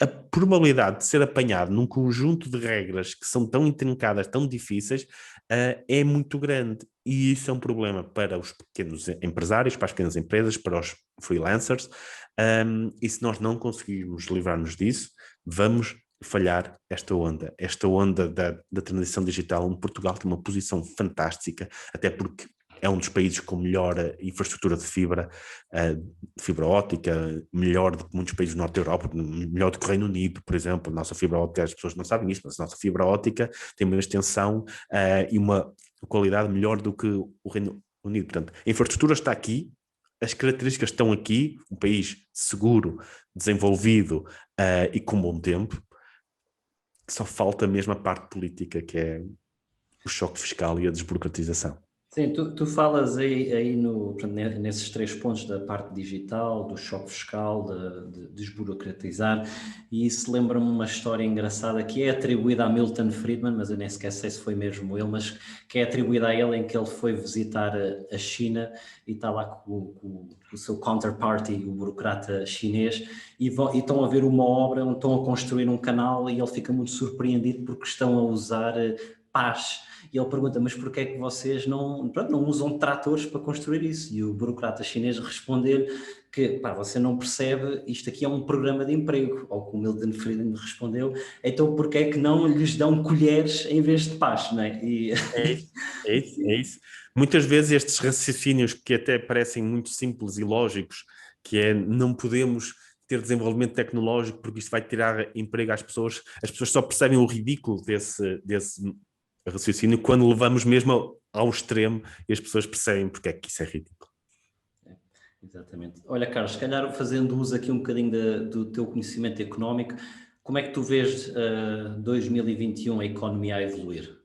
A probabilidade de ser apanhado num conjunto de regras que são tão intrincadas, tão difíceis, é muito grande. E isso é um problema para os pequenos empresários, para as pequenas empresas, para os freelancers. E se nós não conseguirmos livrar-nos disso, vamos falhar esta onda. Esta onda da transição digital, onde Portugal tem uma posição fantástica, até porque é um dos países com melhor infraestrutura de fibra óptica, melhor do que muitos países do norte da Europa, melhor do que o Reino Unido, por exemplo. A nossa fibra óptica, as pessoas não sabem isso, mas a nossa fibra óptica tem uma extensão e uma qualidade melhor do que o Reino Unido. Portanto, a infraestrutura está aqui, as características estão aqui, um país seguro, desenvolvido e com bom tempo. Só falta mesmo a parte política, que é o choque fiscal e a desburocratização. Sim, tu falas aí nesses 3 pontos da parte digital, do choque fiscal, de desburocratizar, e isso lembra-me uma história engraçada que é atribuída a Milton Friedman, mas eu nem sequer sei se foi mesmo ele, mas que é atribuída a ele em que ele foi visitar a China e está lá com o seu counterparty, o burocrata chinês, e estão a ver uma obra onde estão a construir um canal e ele fica muito surpreendido porque estão a usar pás. E ele pergunta, mas porquê é que vocês não usam tratores para construir isso? E o burocrata chinês responde que, você não percebe, isto aqui é um programa de emprego. Ou como Milton Friedman respondeu, então porquê é que não lhes dão colheres em vez de pás, não é? É isso. Muitas vezes estes raciocínios que até parecem muito simples e lógicos, que é não podemos ter desenvolvimento tecnológico porque isto vai tirar emprego às pessoas, as pessoas só percebem o ridículo desse raciocínio quando levamos mesmo ao extremo e as pessoas percebem porque é que isso é ridículo. Exatamente. Olha, Carlos, se calhar fazendo uso aqui um bocadinho do teu conhecimento económico, como é que tu vês 2021 a economia a evoluir?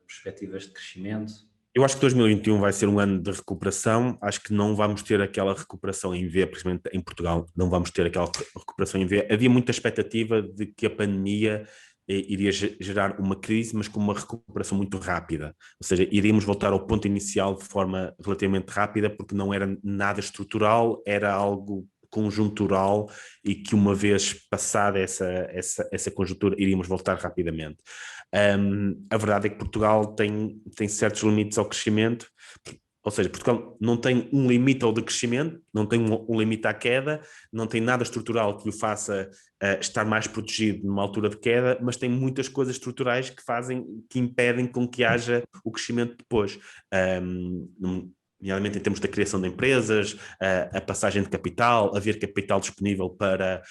Perspectivas de crescimento? Eu acho que 2021 vai ser um ano de recuperação. Acho que não vamos ter aquela recuperação em V, principalmente em Portugal, não vamos ter aquela recuperação em V. Havia muita expectativa de que a pandemia iria gerar uma crise, mas com uma recuperação muito rápida. Ou seja, iríamos voltar ao ponto inicial de forma relativamente rápida, porque não era nada estrutural, era algo conjuntural e que uma vez passada essa conjuntura iríamos voltar rapidamente. A verdade é que Portugal tem certos limites ao crescimento, ou seja, Portugal não tem um limite ao decrescimento, não tem um limite à queda, não tem nada estrutural que o faça estar mais protegido numa altura de queda, mas tem muitas coisas estruturais que impedem com que haja o crescimento depois. Nomeadamente em termos da criação de empresas, a passagem de capital, haver capital disponível para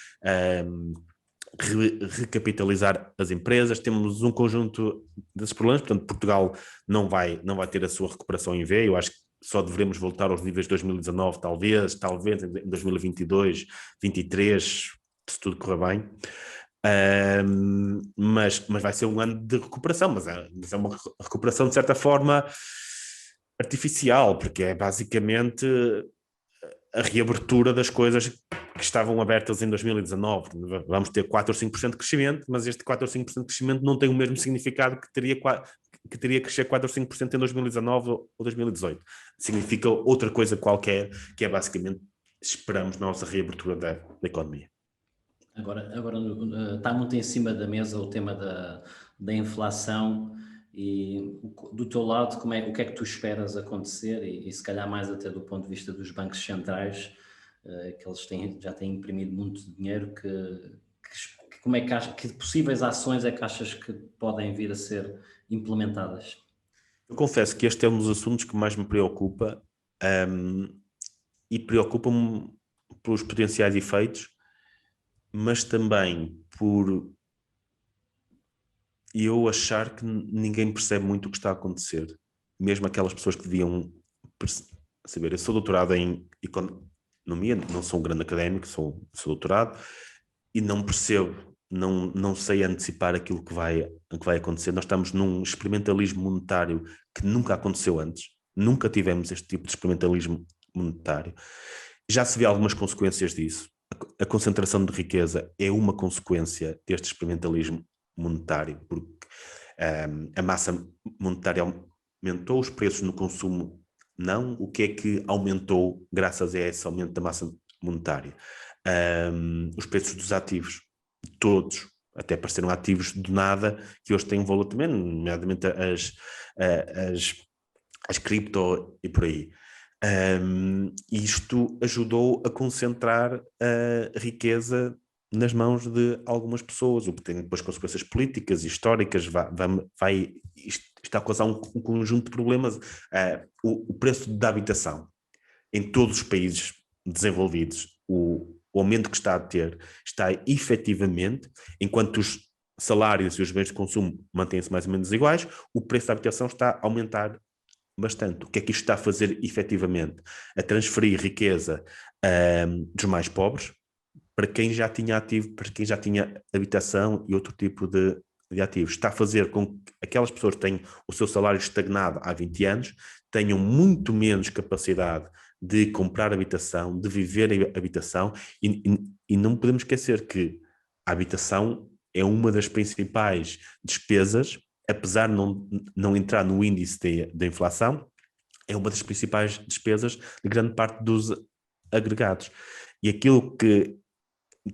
recapitalizar as empresas. Temos um conjunto desses problemas, portanto Portugal não vai ter a sua recuperação em V. Eu acho que só devemos voltar aos níveis de 2019, talvez em 2022, 2023, se tudo correr bem. Mas vai ser um ano de recuperação, mas é uma recuperação de certa forma artificial, porque é basicamente a reabertura das coisas que estavam abertas em 2019. Vamos ter 4 ou 5% de crescimento, mas este 4 ou 5% de crescimento não tem o mesmo significado que teria que crescer 4 ou 5% em 2019 ou 2018. Significa outra coisa qualquer, que é basicamente esperamos nós a reabertura da economia. Agora está muito em cima da mesa o tema da inflação e do teu lado o que é que tu esperas acontecer e se calhar mais até do ponto de vista dos bancos centrais, que eles já têm imprimido muito dinheiro, como é que possíveis ações é que achas que podem vir a ser implementadas? Eu confesso que este é um dos assuntos que mais me preocupa, e preocupa-me pelos potenciais efeitos, mas também por eu achar que ninguém percebe muito o que está a acontecer. Mesmo aquelas pessoas que deviam saber. Eu sou doutorado em economia, não sou um grande académico, sou doutorado, e não percebo, não sei antecipar aquilo que vai acontecer. Nós estamos num experimentalismo monetário que nunca aconteceu antes. Nunca tivemos este tipo de experimentalismo monetário. Já se vê algumas consequências disso. A concentração de riqueza é uma consequência deste experimentalismo monetário, porque a massa monetária aumentou, os preços no consumo não. O que é que aumentou graças a esse aumento da massa monetária? Os preços dos ativos, todos, até apareceram ativos do nada, que hoje têm um valor também, nomeadamente as cripto e por aí. Isto ajudou a concentrar a riqueza nas mãos de algumas pessoas, o que tem depois consequências políticas e históricas, isto está a causar um conjunto de problemas. O preço da habitação em todos os países desenvolvidos, o aumento que está a ter está efetivamente, enquanto os salários e os bens de consumo mantêm-se mais ou menos iguais, o preço da habitação está a aumentar bastante. O que é que isto está a fazer efetivamente? A transferir riqueza dos mais pobres para quem já tinha ativo, para quem já tinha habitação e outro tipo de ativos. Está a fazer com que aquelas pessoas que têm o seu salário estagnado há 20 anos tenham muito menos capacidade de comprar habitação, de viver em habitação, e não podemos esquecer que a habitação é uma das principais despesas, apesar de não entrar no índice da inflação, é uma das principais despesas de grande parte dos agregados. E aquilo que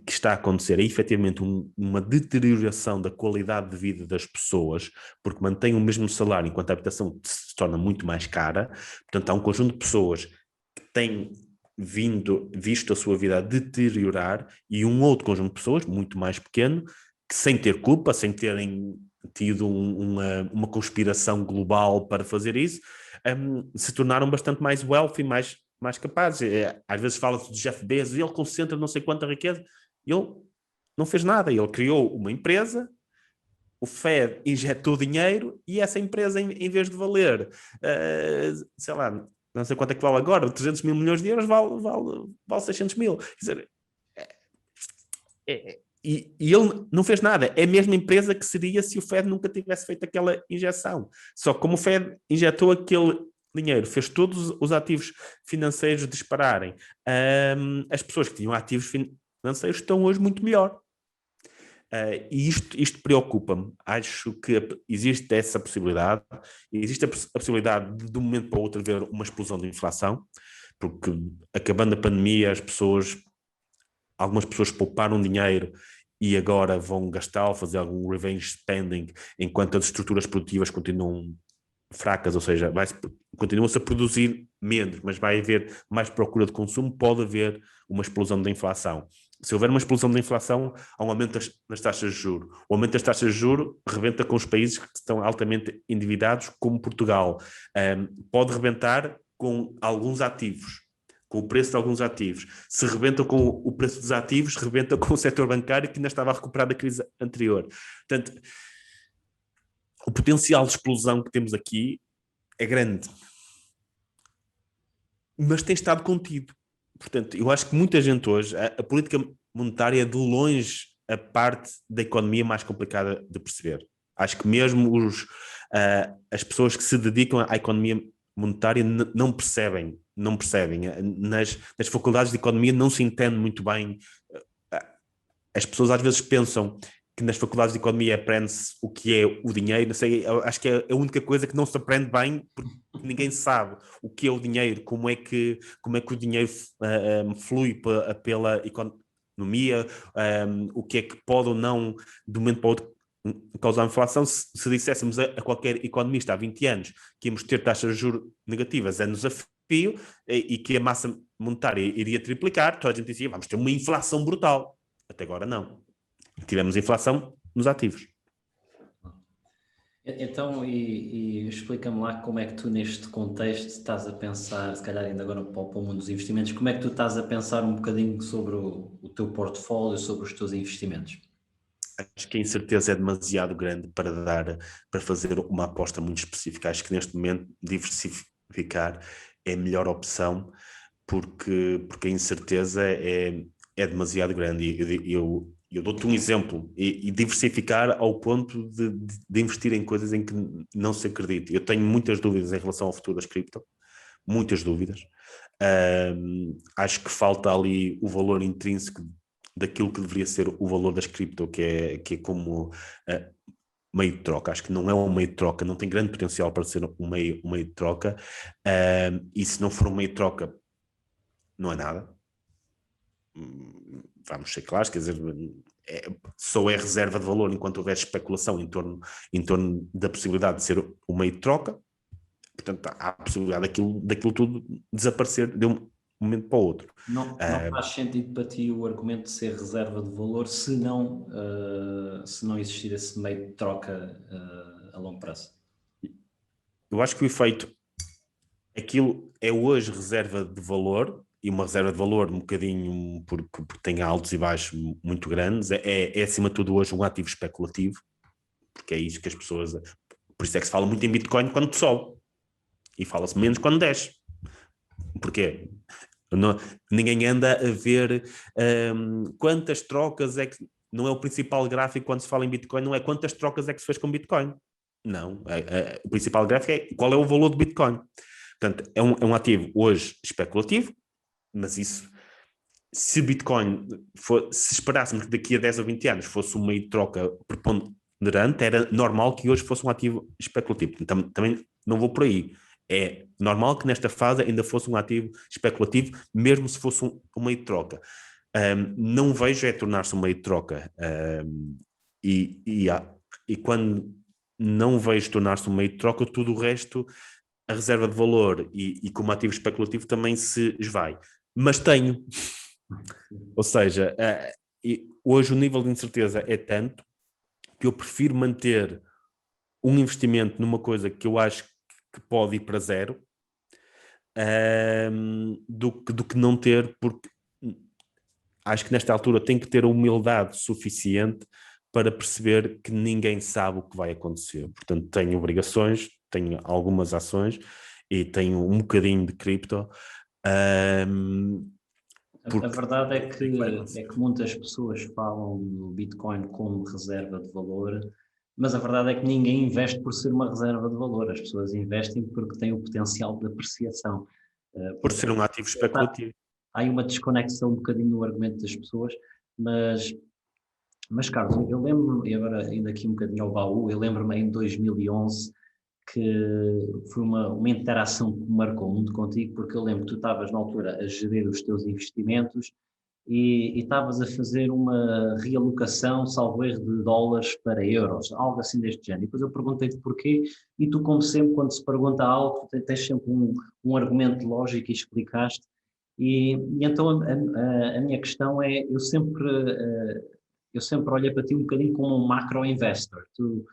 está a acontecer é efetivamente uma deterioração da qualidade de vida das pessoas, porque mantêm o mesmo salário enquanto a habitação se torna muito mais cara. Portanto, há um conjunto de pessoas que têm visto a sua vida a deteriorar, e um outro conjunto de pessoas, muito mais pequeno, que sem ter culpa, sem terem tido uma conspiração global para fazer isso, se tornaram bastante mais wealthy, mais capazes. Às vezes fala-se de Jeff Bezos, ele concentra não sei quanta riqueza. Ele não fez nada, ele criou uma empresa, o Fed injetou dinheiro e essa empresa, em vez de valer, sei lá, não sei quanto é que vale agora, 300 mil milhões de euros, vale 600 mil. Quer dizer, e ele não fez nada. É a mesma empresa que seria se o Fed nunca tivesse feito aquela injeção. Só que como o Fed injetou aquele dinheiro, fez todos os ativos financeiros dispararem, as pessoas que tinham ativos financeiros estão hoje muito melhor. E isto preocupa-me. Acho que existe essa possibilidade. Existe a possibilidade de um momento para o outro haver uma explosão de inflação, porque acabando a pandemia algumas pessoas pouparam dinheiro e agora vão gastá-lo, fazer algum revenge spending, enquanto as estruturas produtivas continuam fracas, ou seja, continua-se a produzir menos, mas vai haver mais procura de consumo, pode haver uma explosão da inflação. Se houver uma explosão da inflação, há um aumento nas taxas de juros. O aumento das taxas de juros rebenta com os países que estão altamente endividados, como Portugal. Pode rebentar com alguns ativos, com o preço de alguns ativos. Se rebenta com o preço dos ativos, rebenta com o setor bancário, que ainda estava a recuperar da crise anterior. Portanto, o potencial de explosão que temos aqui é grande, mas tem estado contido. Portanto, eu acho que muita gente hoje, a política monetária é de longe a parte da economia mais complicada de perceber. Acho que mesmo as pessoas que se dedicam à economia monetária não percebem não percebem. Nas faculdades de economia não se entende muito bem. As pessoas às vezes pensam que nas faculdades de economia aprende-se o que é o dinheiro. Não sei, acho que é a única coisa que não se aprende bem, porque ninguém sabe o que é o dinheiro, como é que o dinheiro flui pela economia, o que é que pode ou não, de um momento para o outro, causar inflação. Se disséssemos a qualquer economista há 20 anos que íamos ter taxas de juros negativas é um desafio, e que a massa monetária iria triplicar, toda a gente dizia, vamos ter uma inflação brutal. Até agora não. Tivemos inflação nos ativos. Então, e explica-me lá como é que tu neste contexto estás a pensar, se calhar ainda agora para o mundo dos investimentos, como é que tu estás a pensar um bocadinho sobre o teu portfólio, sobre os teus investimentos? Acho que a incerteza é demasiado grande para fazer uma aposta muito específica. Acho que neste momento diversificar é a melhor opção, porque a incerteza é demasiado grande. Eu dou-te um exemplo, e diversificar ao ponto de investir em coisas em que não se acredita. Eu tenho muitas dúvidas em relação ao futuro das cripto, muitas dúvidas. Acho que falta ali o valor intrínseco daquilo que deveria ser o valor das cripto, que é como meio de troca. Acho que não é um meio de troca, não tem grande potencial para ser um meio de troca, e se não for um meio de troca, não é nada. Vamos ser claros, quer dizer, só é reserva de valor enquanto houver especulação em torno da possibilidade de ser um meio de troca. Portanto, há a possibilidade daquilo tudo desaparecer de um momento para o outro. Não faz sentido para ti o argumento de ser reserva de valor se não existir esse meio de troca a longo prazo? Eu acho que o efeito, aquilo é hoje reserva de valor, e uma reserva de valor um bocadinho porque tem altos e baixos muito grandes, é acima de tudo hoje um ativo especulativo, porque é isso que as pessoas... Por isso é que se fala muito em Bitcoin quando sobe, e fala-se menos quando desce. Porquê? Ninguém anda a ver quantas trocas é que... Não é o principal gráfico quando se fala em Bitcoin, não é quantas trocas é que se fez com Bitcoin. Não, o principal gráfico é qual é o valor do Bitcoin. Portanto, é um ativo hoje especulativo, mas isso, se Bitcoin se esperássemos que daqui a 10 ou 20 anos fosse um meio de troca preponderante, era normal que hoje fosse um ativo especulativo. Então, também não vou por aí. É normal que nesta fase ainda fosse um ativo especulativo, mesmo se fosse um meio de troca. Não vejo tornar-se um meio de troca. E quando não vejo tornar-se um meio de troca, tudo o resto, a reserva de valor e como ativo especulativo também se esvai. Mas tenho. Ou seja, hoje o nível de incerteza é tanto que eu prefiro manter um investimento numa coisa que eu acho que pode ir para zero, do que não ter, porque acho que nesta altura tem que ter a humildade suficiente para perceber que ninguém sabe o que vai acontecer. Portanto, tenho obrigações, tenho algumas ações e tenho um bocadinho de cripto. A verdade é que muitas pessoas falam do Bitcoin como reserva de valor, mas a verdade é que ninguém investe por ser uma reserva de valor. As pessoas investem porque têm o potencial de apreciação. Por ser um ativo especulativo. Há aí uma desconexão um bocadinho no argumento das pessoas, mas Carlos, eu lembro-me, e agora indo aqui um bocadinho ao baú, eu lembro-me em 2011 que foi uma interação que me marcou muito contigo, porque eu lembro que tu estavas na altura a gerir os teus investimentos e estavas a fazer uma realocação, salvo erro, de dólares para euros, algo assim deste género. E depois eu perguntei-te porquê, e tu, como sempre, quando se pergunta algo, tens sempre um argumento lógico e explicaste. E então a minha questão é, eu sempre olhei para ti um bocadinho como um macro investor. Tu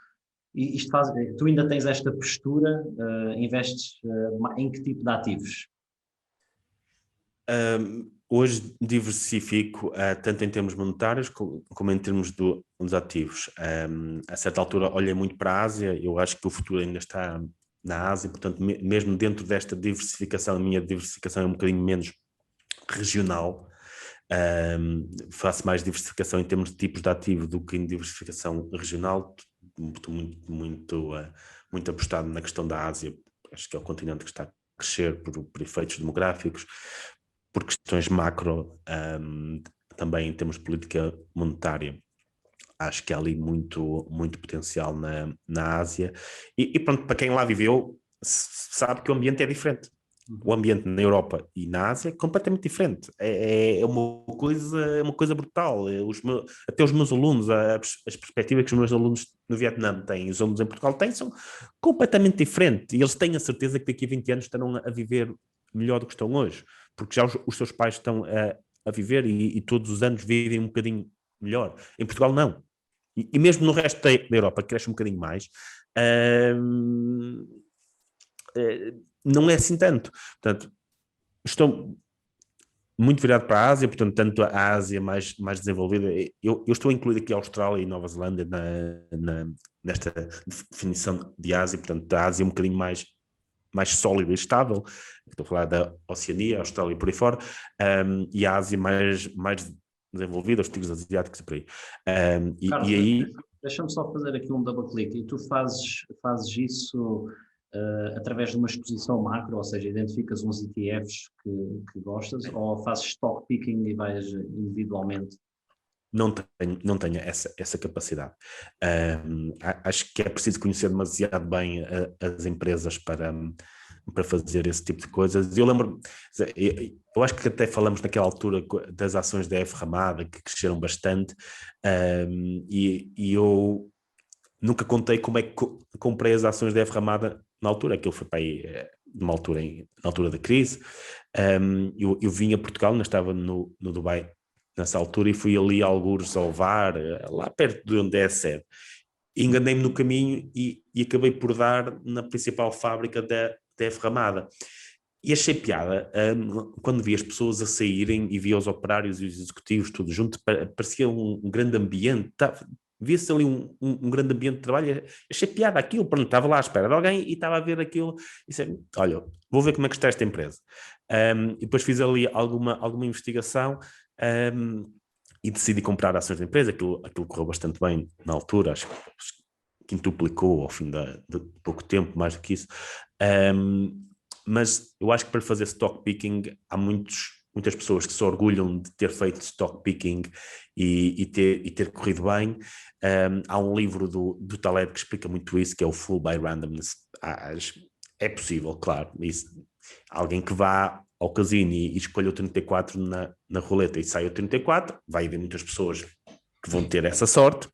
ainda tens esta postura, investes em que tipo de ativos? Hoje diversifico tanto em termos monetários como em termos dos ativos. A certa altura olhei muito para a Ásia, eu acho que o futuro ainda está na Ásia, portanto mesmo dentro desta diversificação, a minha diversificação é um bocadinho menos regional. Faço mais diversificação em termos de tipos de ativo do que em diversificação regional. Estou muito apostado na questão da Ásia, acho que é o continente que está a crescer por efeitos demográficos, por questões macro, também em termos de política monetária. Acho que há ali muito, muito potencial na Ásia. E pronto, para quem lá viveu, sabe que o ambiente é diferente. O ambiente na Europa e na Ásia é completamente diferente. É uma coisa brutal. Até os meus alunos, as perspectivas que os meus alunos no Vietnã têm e os alunos em Portugal têm são completamente diferentes. E eles têm a certeza que daqui a 20 anos estarão a viver melhor do que estão hoje. Porque já os seus pais estão a viver e todos os anos vivem um bocadinho melhor. Em Portugal, não. E mesmo no resto da Europa, que cresce um bocadinho mais, não é assim tanto. Portanto, estou muito virado para a Ásia, portanto, tanto a Ásia mais desenvolvida. Eu estou a incluir aqui a Austrália e Nova Zelândia nesta definição de Ásia, portanto, a Ásia é um bocadinho mais sólida e estável. Estou a falar da Oceania, a Austrália e por aí fora, e a Ásia mais desenvolvida, os tigres asiáticos e por aí. Carlos, e aí... Deixa-me só fazer aqui um double click. E tu fazes isso através de uma exposição macro, ou seja, identificas uns ETFs que gostas, ou fazes stock picking e vais individualmente? Não tenho essa capacidade. Acho que é preciso conhecer demasiado bem as empresas para fazer esse tipo de coisas. Eu lembro, eu acho que até falamos naquela altura das ações da F Ramada, que cresceram bastante, e eu nunca contei como é que comprei as ações da F Ramada na altura. Aquilo foi para aí, na altura da crise. Eu vim a Portugal, ainda estava no Dubai nessa altura, e fui ali a algures ao VAR, lá perto de onde é a sede. Enganei-me no caminho e acabei por dar na principal fábrica da F Ramada. E achei piada, quando vi as pessoas a saírem e vi os operários e os executivos tudo junto, parecia um grande ambiente, via-se ali um grande ambiente de trabalho. Achei piada aquilo, pronto, estava lá à espera de alguém e estava a ver aquilo e disse, olha, vou ver como é que está esta empresa. E depois fiz ali alguma investigação, e decidi comprar ações da empresa. Aquilo correu bastante bem na altura, acho que quintuplicou ao fim de pouco tempo, mais do que isso. Mas eu acho que para fazer stock picking há muitas pessoas que se orgulham de ter feito stock picking e ter corrido bem. Há um livro do Taleb que explica muito isso, que é o Full by Randomness. É possível, claro. Alguém que vá ao casino e escolha o 34 na roleta e sai o 34, vai haver muitas pessoas que vão ter essa sorte.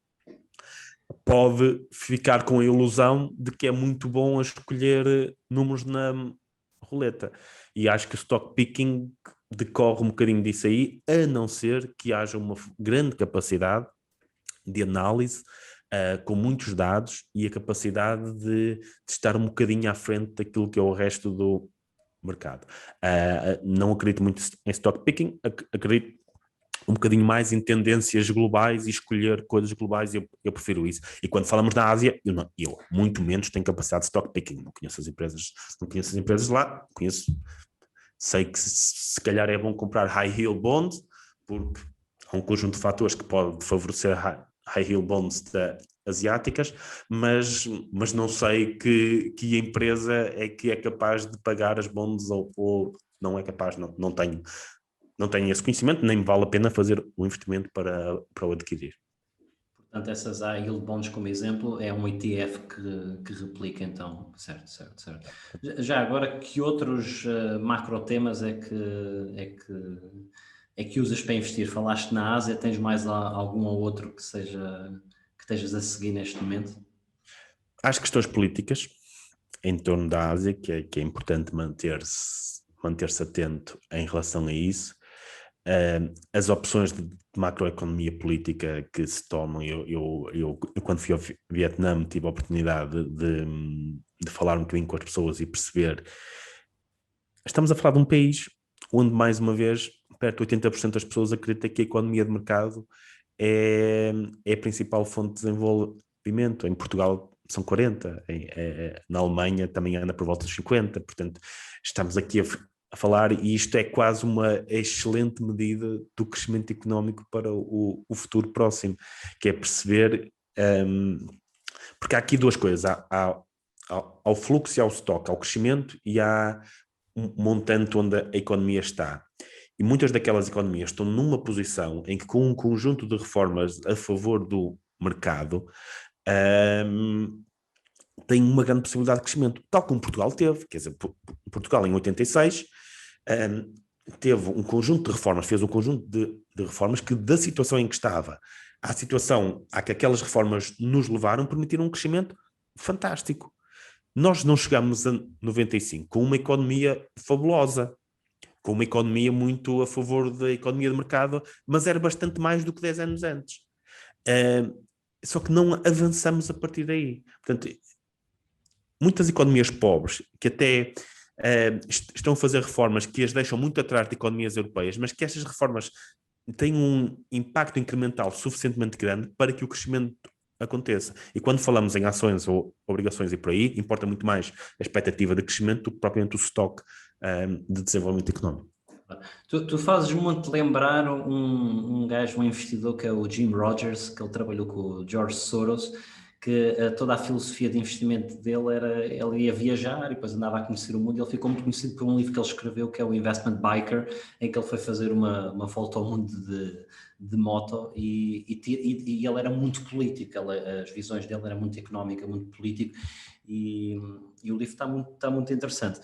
Pode ficar com a ilusão de que é muito bom a escolher números na roleta. E acho que o stock picking decorre um bocadinho disso aí, a não ser que haja uma grande capacidade de análise, com muitos dados, e a capacidade de estar um bocadinho à frente daquilo que é o resto do mercado. Não acredito muito em stock picking, acredito um bocadinho mais em tendências globais e escolher coisas globais. Eu prefiro isso. E quando falamos na Ásia, eu muito menos tenho capacidade de stock picking. Não conheço as empresas lá, sei que se calhar é bom comprar high yield bonds, porque há um conjunto de fatores que pode favorecer high yield bonds asiáticas, mas não sei que empresa é que é capaz de pagar as bonds ou não é capaz. Não tenho esse conhecimento, nem me vale a pena fazer o investimento para o adquirir. Portanto, essas high yield bonds, como exemplo, é um ETF que replica, então, certo. Já agora, que outros macro temas é que usas para investir? Falaste na Ásia, tens mais algum ou outro que estejas a seguir neste momento? As questões políticas em torno da Ásia, que é importante manter-se atento em relação a isso. As opções de macroeconomia política que se tomam. Eu quando fui ao Vietnã, tive a oportunidade de falar um bocadinho com as pessoas e perceber. Estamos a falar de um país onde, mais uma vez, perto de 80% das pessoas acreditam que a economia de mercado é a principal fonte de desenvolvimento. Em Portugal são 40%, na Alemanha também anda por volta dos 50%. Portanto, estamos aqui a falar, e isto é quase uma excelente medida do crescimento económico para o futuro próximo, que é perceber, porque há aqui duas coisas, há ao fluxo e ao estoque, ao crescimento e à montante onde a economia está. E muitas daquelas economias estão numa posição em que, com um conjunto de reformas a favor do mercado, têm uma grande possibilidade de crescimento, tal como Portugal teve. Quer dizer, Portugal em 86 teve um conjunto de reformas, fez um conjunto de reformas que, da situação em que estava à situação a que aquelas reformas nos levaram, permitiram um crescimento fantástico. Nós não chegamos a 95 com uma economia fabulosa, com uma economia muito a favor da economia de mercado, mas era bastante mais do que 10 anos antes. Só que não avançamos a partir daí. Portanto, muitas economias pobres, que até estão a fazer reformas que as deixam muito atrás de economias europeias, mas que estas reformas têm um impacto incremental suficientemente grande para que o crescimento aconteça. E quando falamos em ações ou obrigações e por aí, importa muito mais a expectativa de crescimento do que propriamente o estoque de desenvolvimento económico. Tu fazes muito lembrar um gajo, um investidor que é o Jim Rogers, que ele trabalhou com o George Soros, que toda a filosofia de investimento dele era, ele ia viajar e depois andava a conhecer o mundo. Ele ficou muito conhecido por um livro que ele escreveu, que é o Investment Biker, em que ele foi fazer uma volta ao mundo de moto e ele era muito político, as visões dele eram muito económica, muito político, e o livro está muito interessante.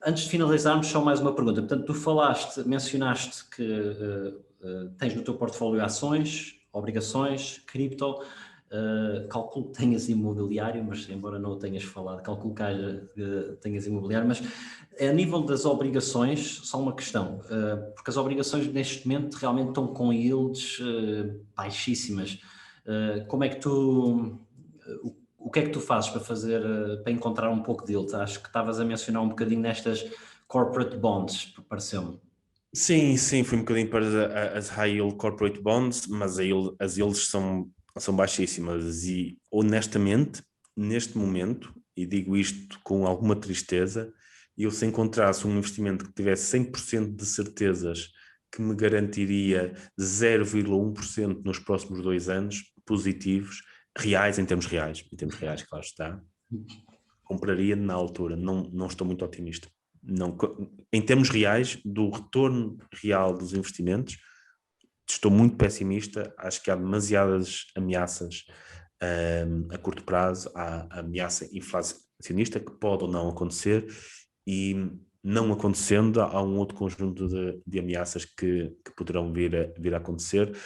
Antes de finalizarmos, só mais uma pergunta. Portanto, tu mencionaste que tens no teu portfólio ações, obrigações, cripto, calculo que tenhas imobiliário, mas embora não o tenhas falado, calculo que tenhas imobiliário, mas a nível das obrigações, só uma questão, porque as obrigações neste momento realmente estão com yields baixíssimas. Como é que o que é que tu fazes para encontrar um pouco de yield? Acho que estavas a mencionar um bocadinho nestas corporate bonds, pareceu-me. Sim, fui um bocadinho para as high yield corporate bonds, mas as yields são baixíssimas e, honestamente, neste momento, e digo isto com alguma tristeza, eu se encontrasse um investimento que tivesse 100% de certezas que me garantiria 0,1% nos próximos 2 anos, positivos, reais, em termos reais, claro está, compraria na altura. Não estou muito otimista. Não, em termos reais, do retorno real dos investimentos, estou muito pessimista. Acho que há demasiadas ameaças a curto prazo. Há a ameaça inflacionista que pode ou não acontecer, e não acontecendo, há um outro conjunto de ameaças que poderão vir a acontecer.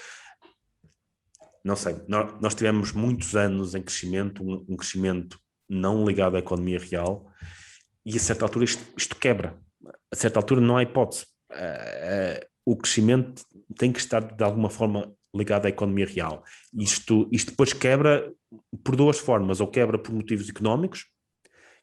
Não sei, nós tivemos muitos anos em crescimento, um crescimento não ligado à economia real, e a certa altura isto quebra. A certa altura não há hipótese. O crescimento tem que estar de alguma forma ligado à economia real. Isto depois quebra por 2 formas, ou quebra por motivos económicos,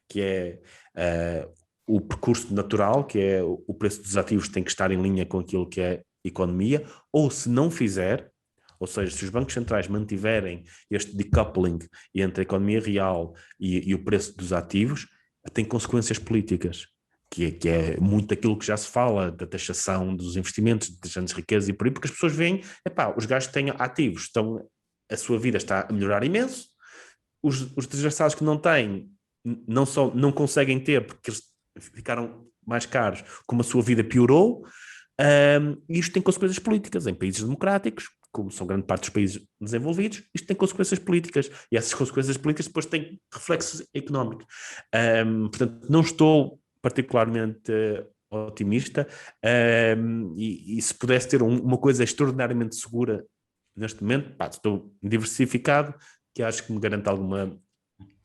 que é o percurso natural, que é o preço dos ativos tem que estar em linha com aquilo que é economia, ou se não fizer, ou seja, se os bancos centrais mantiverem este decoupling entre a economia real e o preço dos ativos, tem consequências políticas, que é muito aquilo que já se fala da taxação dos investimentos, das grandes riquezas e por aí, porque as pessoas veem, os gajos têm ativos, a sua vida está a melhorar imenso, os desgraçados que não têm, não conseguem ter porque eles ficaram mais caros, como a sua vida piorou, e isto tem consequências políticas em países democráticos, como são grande parte dos países desenvolvidos. Isto tem consequências políticas, e essas consequências políticas depois têm reflexos económicos. Portanto, não estou particularmente otimista, e se pudesse ter uma coisa extraordinariamente segura neste momento, estou diversificado, que acho que me garante alguma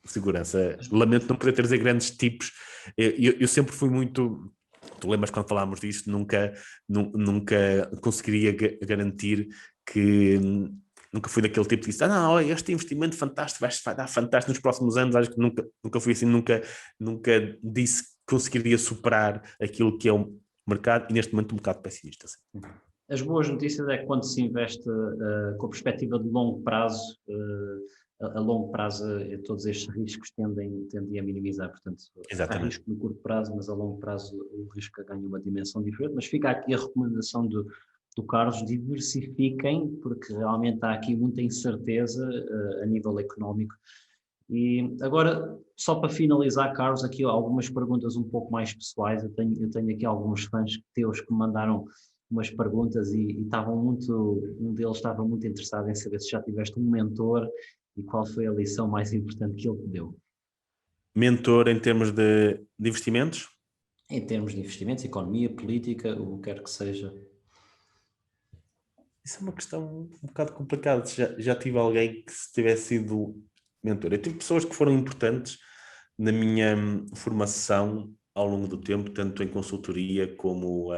segurança. Lamento não poder trazer grandes tipos. Eu sempre fui muito... Tu lembras quando falámos disto, nunca conseguiria garantir que... Nunca fui daquele tipo que disse, este investimento fantástico vai dar fantástico nos próximos anos. Acho que nunca fui assim, nunca disse que conseguiria superar aquilo que é o mercado, e neste momento um bocado pessimista. Assim. As boas notícias é que quando se investe com a perspectiva de longo prazo, a longo prazo todos estes riscos tendem a minimizar. Portanto, há risco no curto prazo, mas a longo prazo o risco ganha uma dimensão diferente. Mas fica aqui a recomendação do Carlos: diversifiquem, porque realmente há aqui muita incerteza a nível económico, E agora, só para finalizar, Carlos, aqui algumas perguntas um pouco mais pessoais. Eu tenho aqui alguns fãs teus que me mandaram umas perguntas e estavam um deles estava muito interessado em saber se já tiveste um mentor e qual foi a lição mais importante que ele te deu. Mentor em termos de investimentos? Em termos de investimentos, economia, política, o que quer que seja. Isso é uma questão um bocado complicada. Já tive alguém que se tivesse sido mentor. Eu tive pessoas que foram importantes na minha formação ao longo do tempo, tanto em consultoria como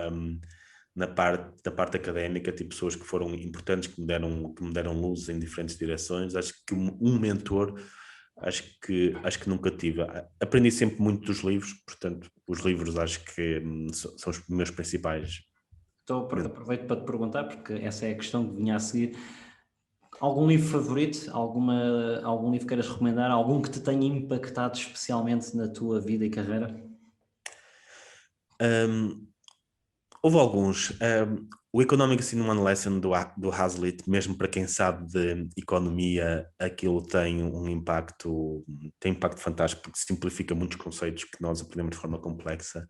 na parte académica. Tive pessoas que foram importantes, que me deram luz em diferentes direções. Acho que um mentor, acho que nunca tive. Aprendi sempre muito dos livros, portanto, os livros acho que são os meus principais. Então aproveito para te perguntar, porque essa é a questão que vinha a seguir. Algum livro favorito? Algum livro que queiras recomendar? Algum que te tenha impactado especialmente na tua vida e carreira? Houve alguns. O Economics in One Lesson do Hazlitt, mesmo para quem sabe de economia, aquilo tem um impacto fantástico, porque simplifica muitos conceitos que nós aprendemos de forma complexa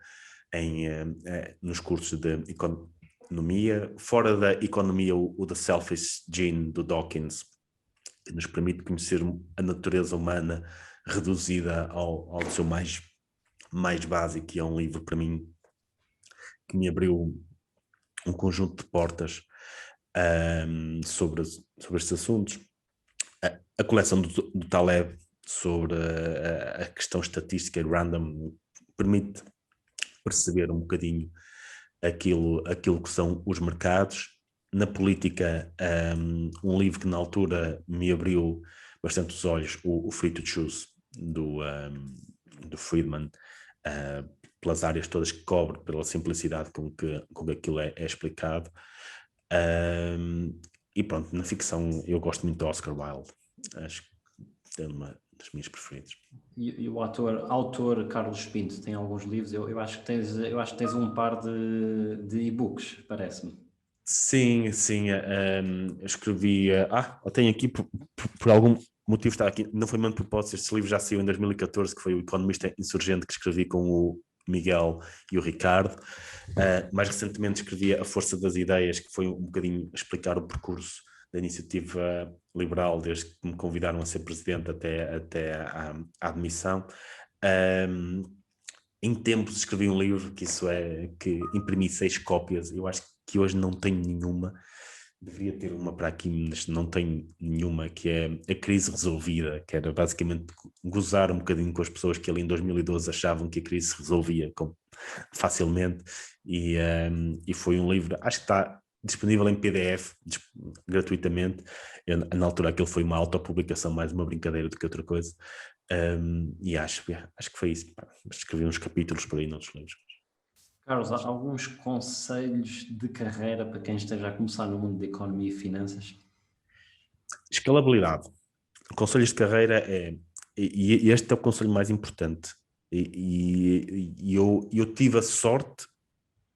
nos cursos de economia. Fora da economia, o The Selfish Gene, do Dawkins, que nos permite conhecer a natureza humana reduzida ao seu mais básico, e é um livro para mim que me abriu um conjunto de portas sobre estes assuntos. A coleção do Taleb sobre a questão estatística random permite perceber um bocadinho aquilo que são os mercados. Na política, um livro que na altura me abriu bastante os olhos, o Free to Choose, do Friedman, pelas áreas todas que cobre, pela simplicidade com que aquilo é explicado. E pronto, na ficção eu gosto muito de Oscar Wilde, acho que é uma das minhas preferidas. E o autor Carlos Pinto tem alguns livros. Eu acho que tens um par de e-books, parece-me. Sim, eu escrevi. Eu tenho aqui por algum motivo está aqui. Não foi mesmo de propósito. Este livro já saiu em 2014, que foi o Economista Insurgente, que escrevi com o Miguel e o Ricardo. Mais recentemente escrevi A Força das Ideias, que foi um bocadinho explicar o percurso da iniciativa liberal, desde que me convidaram a ser presidente até à admissão. Em tempos escrevi um livro que imprimi 6 cópias. Eu acho que hoje não tenho nenhuma. Deveria ter uma para aqui, mas não tenho nenhuma, que é A Crise Resolvida, que era basicamente gozar um bocadinho com as pessoas que ali em 2012 achavam que a crise se resolvia facilmente, e foi um livro, acho que está disponível em PDF gratuitamente. Na altura aquilo foi uma autopublicação, mais uma brincadeira do que outra coisa, e acho que foi isso. Escrevi uns capítulos por aí noutros livros. Carlos, há alguns conselhos de carreira para quem esteja a começar no mundo da economia e finanças? Escalabilidade. Conselhos de carreira e este é o conselho mais importante, e eu tive a sorte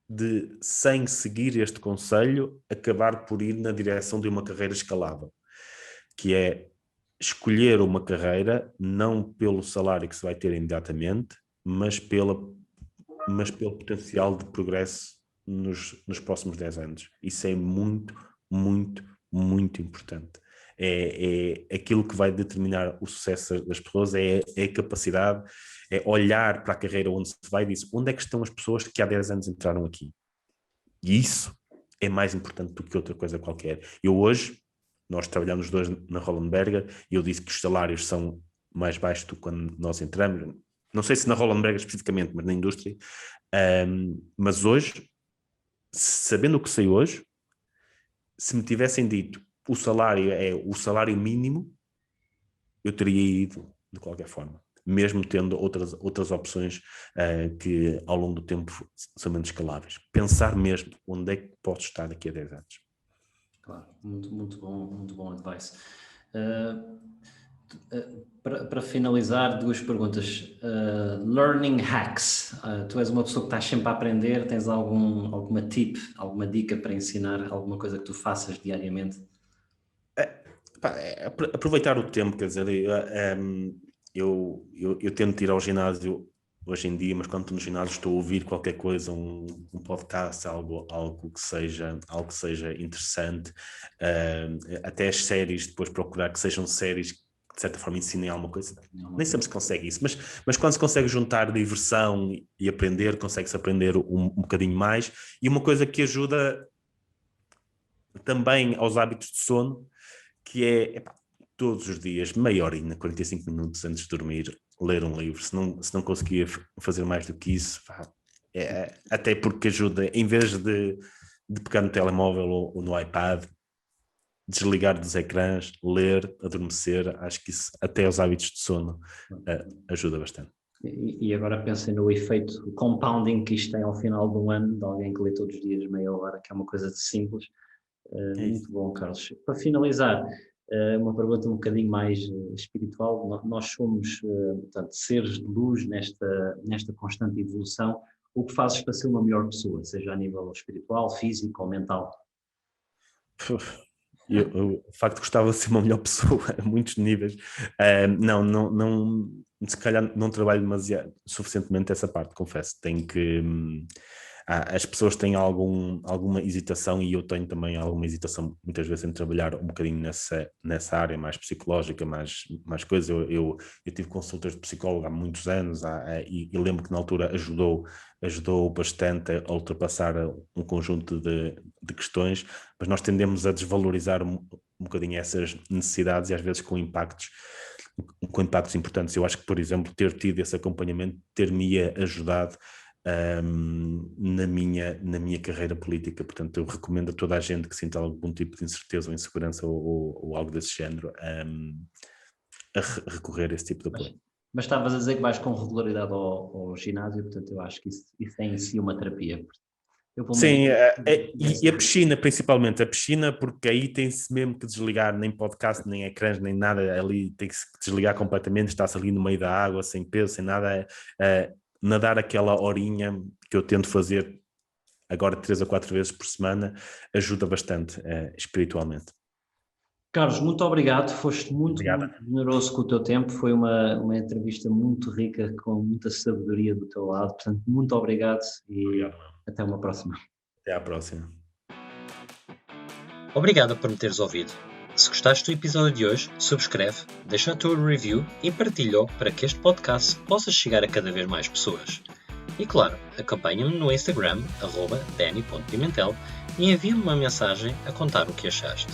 de, sem seguir este conselho, acabar por ir na direção de uma carreira escalável, que é escolher uma carreira não pelo salário que se vai ter imediatamente, mas pelo potencial de progresso nos próximos 10 anos. Isso é muito, muito, muito importante. É aquilo que vai determinar o sucesso das pessoas, é a capacidade, é olhar para a carreira onde se vai e dizer onde é que estão as pessoas que há 10 anos entraram aqui. E isso é mais importante do que outra coisa qualquer. Nós trabalhamos dois na Roland Berger, e eu disse que os salários são mais baixos do que quando nós entramos. Não sei se na Roland Berger especificamente, mas na indústria. Mas hoje, sabendo o que sei hoje, se me tivessem dito o salário é o salário mínimo, eu teria ido de qualquer forma, mesmo tendo outras opções que ao longo do tempo são menos escaláveis. Pensar mesmo onde é que posso estar daqui a 10 anos. Claro, muito bom advice. Para finalizar, 2 perguntas. Learning hacks. Tu és uma pessoa que estás sempre a aprender, tens alguma tip, alguma dica para ensinar, alguma coisa que tu faças diariamente? Aproveitar o tempo, quer dizer, eu tento ir ao ginásio hoje em dia, mas quando estou no ginásio estou a ouvir qualquer coisa, um podcast, algo que seja interessante, até as séries, depois procurar que sejam séries que de certa forma ensinem alguma coisa. Nem sempre se consegue isso, mas quando se consegue juntar diversão e aprender, consegue-se aprender um bocadinho mais. E uma coisa que ajuda também aos hábitos de sono, que é todos os dias, meia horinha, 45 minutos antes de dormir, ler um livro. Se não conseguir fazer mais do que isso, até porque ajuda, em vez de pegar no telemóvel ou no iPad, desligar dos ecrãs, ler, adormecer, acho que isso, até aos hábitos de sono, ajuda bastante. E agora pensem no efeito compounding que isto tem ao final de um ano, de alguém que lê todos os dias meia hora, que é uma coisa de simples. Muito bom, Carlos. Para finalizar, uma pergunta um bocadinho mais espiritual. Nós somos, portanto, seres de luz nesta constante evolução. O que fazes para ser uma melhor pessoa, seja a nível espiritual, físico ou mental? Eu de facto gostava de ser uma melhor pessoa a muitos níveis. Não, se calhar não trabalho suficientemente essa parte, confesso. Tenho que... as pessoas têm alguma hesitação, e eu tenho também alguma hesitação muitas vezes em trabalhar um bocadinho nessa área mais psicológica, mais coisa. Eu tive consultas de psicólogo há muitos anos, e lembro que na altura ajudou bastante a ultrapassar um conjunto de questões, mas nós tendemos a desvalorizar um bocadinho essas necessidades, e às vezes com impactos importantes. Eu acho que, por exemplo, ter tido esse acompanhamento ter-me ajudado na minha carreira política. Portanto, eu recomendo a toda a gente que sinta algum tipo de incerteza ou insegurança ou algo desse género a recorrer a esse tipo de apoio. Mas estavas a dizer que vais com regularidade ao ginásio, portanto eu acho que isso é em si uma terapia. Sim, e a piscina, principalmente a piscina, porque aí tem-se mesmo que desligar, nem podcast, nem ecrãs, nem nada, ali tem que se desligar completamente, está-se ali no meio da água, sem peso, sem nada. Nadar aquela horinha que eu tento fazer agora 3 a 4 vezes por semana ajuda bastante espiritualmente. Carlos, muito obrigado, foste muito generoso com o teu tempo, foi uma entrevista muito rica, com muita sabedoria do teu lado, portanto muito obrigado e até uma próxima. Até à próxima. Obrigado por me teres ouvido. Se gostaste do episódio de hoje, subscreve, deixa a tua review e partilha-o para que este podcast possa chegar a cada vez mais pessoas. E claro, acompanha-me no Instagram, @dani.pimentel, e envia-me uma mensagem a contar o que achaste.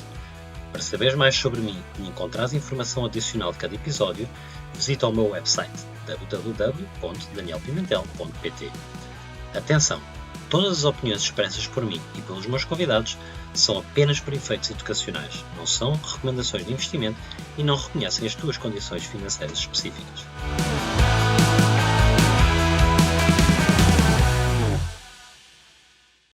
Para saberes mais sobre mim e encontrares informação adicional de cada episódio, visita o meu website www.danielpimentel.pt. Atenção! Todas as opiniões expressas por mim e pelos meus convidados são apenas por efeitos educacionais, não são recomendações de investimento e não reconhecem as tuas condições financeiras específicas.